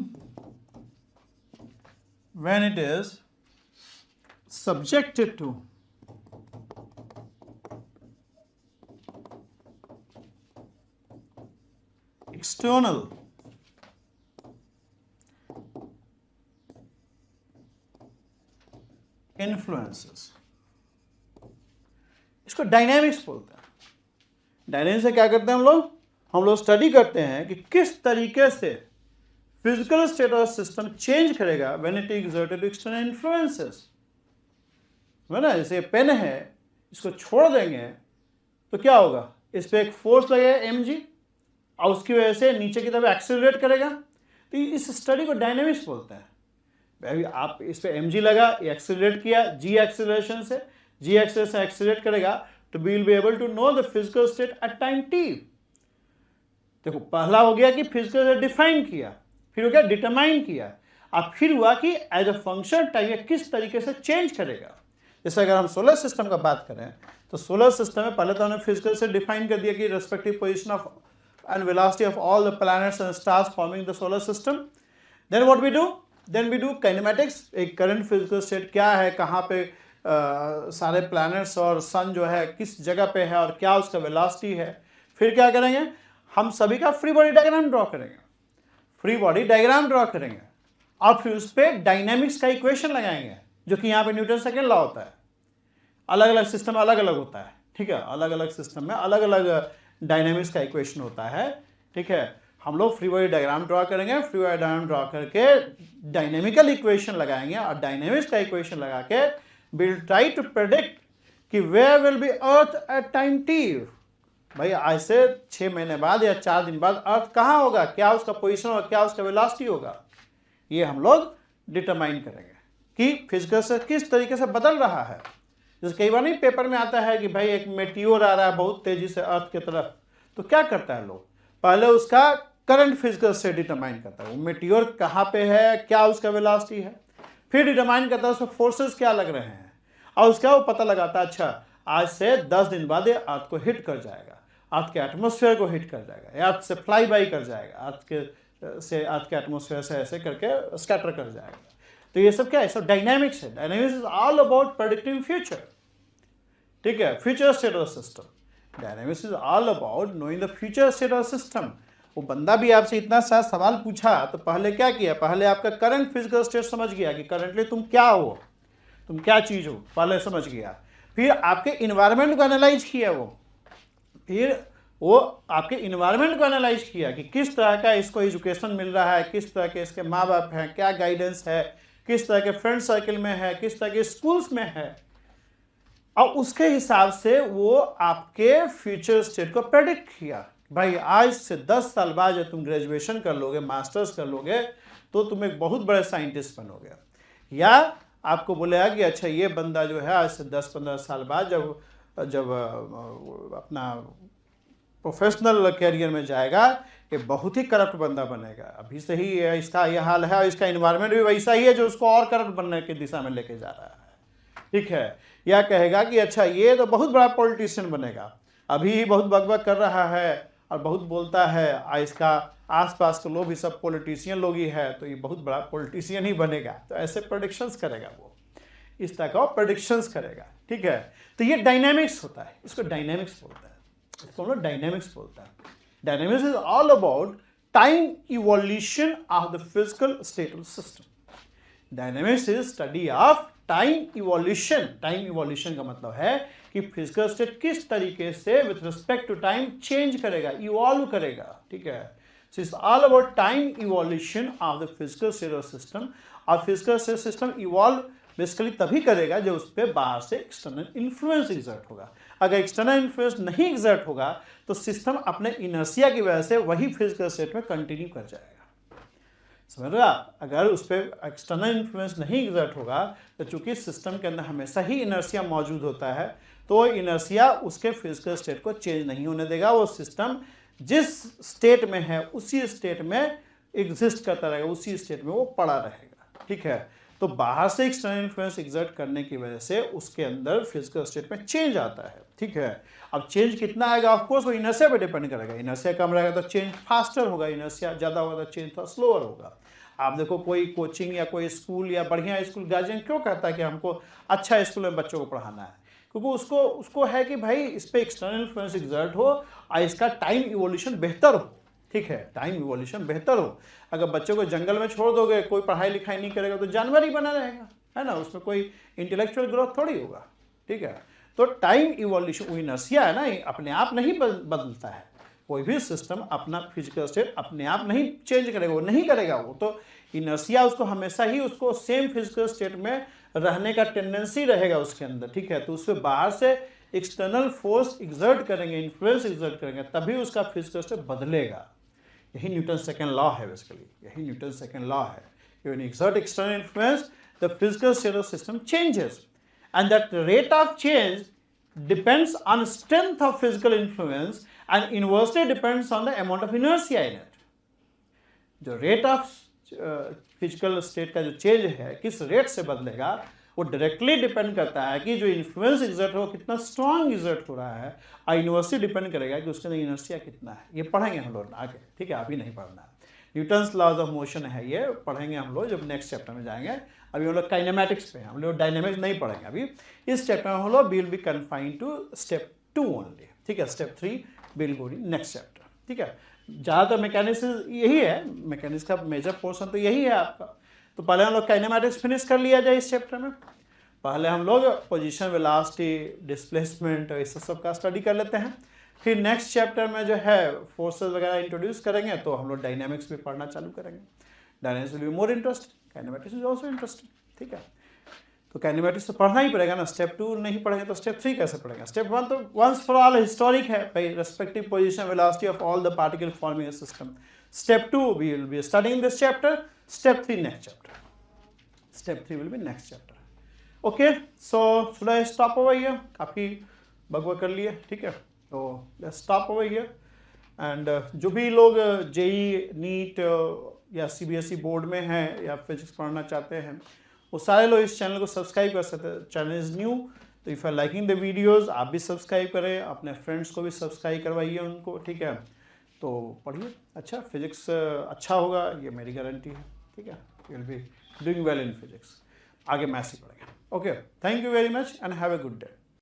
Speaker 1: when it is subjected to external influences. इसको dynamics बोलते हैं। Dynamics से क्या करते हैं हम लोग स्टडी करते हैं कि किस तरीके से physical state of system change करेगा when it exerted external influences. है ना, जैसे पेन है, इसको छोड़ देंगे तो क्या होगा? इस पर एक फोर्स लगेगा mg और उसकी वजह से नीचे की तरफ एक्सेलरेट करेगा। तो इस स्टडी को डायनेमिक्स बोलते हैं। भाई आप इस पे mg लगा, ये एक्सेलरेट किया g एक्सेलरेशन से, g एक्सेलरेशन एक्सेलरेट करेगा तो we will be able to know the physical state at time t। देखो, पहला हो गया कि फिजिकल स्टेट डिफाइन किया, फिर हो गया डिटरमाइन किया, अब फिर हुआ कि एज अ फंक्शन टाइम किस तरीके से चेंज करेगा। जैसे अगर हम सोलर सिस्टम का बात करें तो सोलर सिस्टम में पहले तो हमने फिजिकल से डिफाइन कर दिया कि respective position of and velocity of all the planets and stars forming the solar system. Then what we do? Then we do kinematics. एक करंट फिजिकल स्टेट क्या है, कहाँ पे सारे प्लैनेट्स और सन जो है किस जगह पे है और क्या उसका वेलोसिटी है। फिर क्या करेंगे? हम सभी का फ्री बॉडी डायग्राम ड्रॉ करेंगे, फ्री बॉडी डायग्राम ड्रॉ करेंगे और फिर उस पर डायनेमिक्स का इक्वेशन लगाएंगे, जो कि यहाँ पे न्यूटन सेकेंड लॉ होता है। अलग अलग सिस्टम में अलग अलग होता है, ठीक है, अलग अलग सिस्टम में अलग अलग डायनेमिक्स का इक्वेशन होता है, ठीक है। हम लोग फ्री बॉडी डायग्राम ड्रॉ करेंगे, फ्री बॉडी डायग्राम ड्रॉ करके डायनेमिकल इक्वेशन लगाएंगे और डायनेमिक्स का इक्वेशन लगा के विल ट्राई टू प्रेडिक्ट कि where will be earth at time T. भाई आज से 6 महीने बाद या 4 दिन बाद अर्थ कहाँ होगा, क्या उसका पोजीशन होगा, क्या उसका वेलोसिटी होगा, ये हम लोग डिटरमाइन करेंगे कि फिजिकल से किस तरीके से बदल रहा है। जैसे कई बार नहीं पेपर में आता है कि भाई एक मेटियोर आ रहा है बहुत तेजी से अर्थ की तरफ, तो क्या करता है लोग? पहले उसका करंट फिजिकल से डिटरमाइन करता है, वो मेटियोर कहाँ पे है, क्या उसका वेलोसिटी है, फिर डिटरमाइन करता है उसमें फोर्सेस क्या लग रहे हैं और उसका वो पता लगाता है अच्छा आज से 10 दिन बाद ये अर्थ को हिट कर जाएगा, अर्थ के एटमोसफेयर को हिट कर जाएगा, अर्थ से फ्लाई बाई कर जाएगा, अर्थ के एटमोसफेयर से ऐसे करके स्कैटर कर जाएगा। तो ये सब क्या है? सब डायनेमिक्स है। Dynamics is all about predicting future, ठीक है, future state of system. Dynamics is all about knowing the future state of system. वो बंदा भी आपसे इतना सा सवाल पूछा तो पहले क्या किया? पहले आपका करंट फिजिकल स्टेट समझ गया कि करंटली तुम क्या हो, तुम क्या चीज हो, पहले समझ गया। फिर आपके इन्वायरमेंट को एनालाइज किया फिर वो आपके इन्वायरमेंट को एनालाइज किया कि किस तरह का इसको एजुकेशन मिल रहा है, किस तरह के इसके माँ बाप हैं, क्या गाइडेंस है, किस तरह के फ्रेंड सर्किल में है, किस तरह के स्कूल्स में है, और उसके हिसाब से वो आपके फ्यूचर स्टेट को प्रेडिक्ट किया। भाई आज से 10 साल बाद जब तुम ग्रेजुएशन कर लोगे, मास्टर्स कर लोगे, तो तुम एक बहुत बड़े साइंटिस्ट बनोगे। या आपको बोलेगा कि अच्छा ये बंदा जो है आज से 10-15 साल बाद जब अपना प्रोफेशनल कैरियर में जाएगा, ये बहुत ही करप्ट बंदा बनेगा। अभी से ही इसका ये हाल है और इसका इन्वायरमेंट भी वैसा ही है जो उसको और करप्ट बनने की दिशा में लेके जा रहा है, ठीक है। या कहेगा कि अच्छा ये तो बहुत बड़ा पॉलिटिशियन बनेगा, अभी ही बहुत बकबक कर रहा है और बहुत बोलता है, और इसका आसपास के लोग भी सब पॉलिटिशियन लोग ही है, तो ये बहुत बड़ा पॉलिटिशियन ही बनेगा। तो ऐसे प्रेडिक्शंस करेगा वो, इस तरह का प्रेडिक्शंस करेगा, ठीक है। तो ये डायनेमिक्स होता है, इसको डायनेमिक्स बोलते हैं, इसको हम लोग डायनेमिक्स बोलते हैं। Dynamics is all about time evolution of the physical state of the system. Dynamics is study of time evolution. Time evolution का मतलब है कि फिजिकल स्टेट किस तरीके से with respect to time change करेगा, इवॉल्व करेगा. ठीक है, so it's all about time evolution of the physical state of system. और physical state system evolve basically तभी करेगा जब उस पर बाहर से एक्सटर्नल इन्फ्लुएंस एग्जर्ट होगा. अगर एक्सटर्नल इन्फ्लुएंस नहीं एग्जर्ट होगा तो सिस्टम अपने इनर्शिया की वजह से वही फिजिकल स्टेट में कंटिन्यू कर जाएगा. समझ रहे आप? अगर उस पर एक्सटर्नल इन्फ्लुएंस नहीं एग्जर्ट होगा तो चूंकि सिस्टम के अंदर हमेशा ही इनर्शिया मौजूद होता है तो इनर्शिया उसके फिजिकल स्टेट को चेंज नहीं होने देगा. वो सिस्टम जिस स्टेट में है उसी स्टेट में एग्जिस्ट करता रहेगा, उसी स्टेट में वो पड़ा रहेगा. ठीक है, तो बाहर से एक्सटर्नल इन्फ्लुएंस एग्जर्ट करने की वजह से उसके अंदर फिजिकल स्टेट में चेंज आता है. ठीक है, अब चेंज कितना आएगा ऑफ कोर्स वो इनर्शिया पे डिपेंड करेगा. इनर्शिया कम रहेगा तो चेंज फास्टर होगा, इनर्शिया ज़्यादा होगा तो चेंज थोड़ा स्लोअर होगा. आप देखो कोई कोचिंग या कोई स्कूल या बढ़िया स्कूल गार्जियन क्यों कहता है कि हमको अच्छा स्कूल में बच्चों को पढ़ाना है? क्योंकि उसको है कि भाई इस पर एक्सटर्नल इन्फ्लुएंस एग्जर्ट हो और इसका टाइम इवोल्यूशन बेहतर हो. ठीक है, टाइम इवोल्यूशन बेहतर हो. अगर बच्चों को जंगल में छोड़ दोगे, कोई पढ़ाई लिखाई नहीं करेगा तो जानवर ही बना रहेगा, है ना, उसमें कोई इंटेलेक्चुअल ग्रोथ थोड़ी होगा. ठीक है, तो टाइम इवोल्यूशन इनर्शिया है ना, अपने आप नहीं बदलता है. कोई भी सिस्टम अपना फिजिकल स्टेट अपने आप नहीं चेंज करेगा, वो नहीं करेगा. वो तो इनर्शिया उसको हमेशा ही उसको सेम फिजिकल स्टेट में रहने का टेंडेंसी रहेगा उसके अंदर. ठीक है, तो उससे बाहर से एक्सटर्नल फोर्स एग्जर्ट करेंगे, इन्फ्लुएंस एग्जर्ट करेंगे, तभी उसका फिजिकल स्टेट बदलेगा. यही न्यूटन सेकेंड लॉ है. बेसिकली यही न्यूटन सेकेंड लॉ है. When you exert external influence, the physical state of system changes, and that rate of change depends on strength of physical influence and inversely depends on the amount of inertia in it. जो rate of physical state का जो change है किस rate से बदलेगा वो directly depend करता है कि जो इन्फ्लुएंस एग्जर्ट हो कितना स्ट्रांग एग्जर्ट हो रहा है, और इनवर्सली डिपेंड करेगा कि उसके अंदर इनर्शिया कितना है. ये पढ़ेंगे हम लोग आगे. ठीक है, अभी नहीं पढ़ना है. न्यूटन्स लॉज ऑफ मोशन है, ये पढ़ेंगे हम लोग जब नेक्स्ट चैप्टर में जाएंगे. अभी हम लोग काइनेमैटिक्स पे हैं, हम लोग डायनेमिक्स नहीं पढ़ेंगे अभी. इस चैप्टर में हम लोग will be confined to step 2 only. ठीक है, step 3 will go in next chapter. ठीक है, ज़्यादातर मैकेनिक्स यही है, मैकेनिक्स का मेजर पोर्शन तो यही है आपका. तो पहले हम लोग काइनेमैटिक्स फिनिश कर लिया जाए इस चैप्टर में. पहले हम लोग पोजीशन, वेलोसिटी, डिस्प्लेसमेंट इस सब का स्टडी कर लेते हैं. फिर नेक्स्ट चैप्टर में जो है फोर्सेस वगैरह इंट्रोड्यूस करेंगे तो हम लोग डायनामिक्स भी पढ़ना चालू करेंगे. Dynamics will be more interesting, kinematics is also interesting. ठीक है, तो काइनेमैटिक्स तो पढ़ना ही पड़ेगा ना. स्टेप 2 नहीं पढ़ेंगे तो स्टेप 3 कैसे पढ़ेंगे? स्टेप 1 तो वंस फॉर ऑल हिस्टोरिक है भाई, respective position, velocity of all the particle forming a system. Step 2 we will be studying this chapter. Step 3 next chapter. Step 3 will be next chapter. Okay, so should I stop over here? काफ़ी बकबक कर लिए. ठीक है, तो let's stop over here. And जो भी लोग जेई, नीट या सीबीएसई बोर्ड में हैं या फिजिक्स पढ़ना चाहते हैं वो सारे लोग इस चैनल को सब्सक्राइब कर सकते हैं. चैनल इज़ न्यू, तो if are liking the videos आप भी सब्सक्राइब करें, अपने फ्रेंड्स को भी सब्सक्राइब करवाइए उनको. ठीक है, तो पढ़िए. अच्छा, फिजिक्स अच्छा होगा ये मेरी गारंटी है. ठीक है, you will be doing well in physics. आगे मैथ्स ही पढ़ेंगे. Okay, thank you very much and have a good day.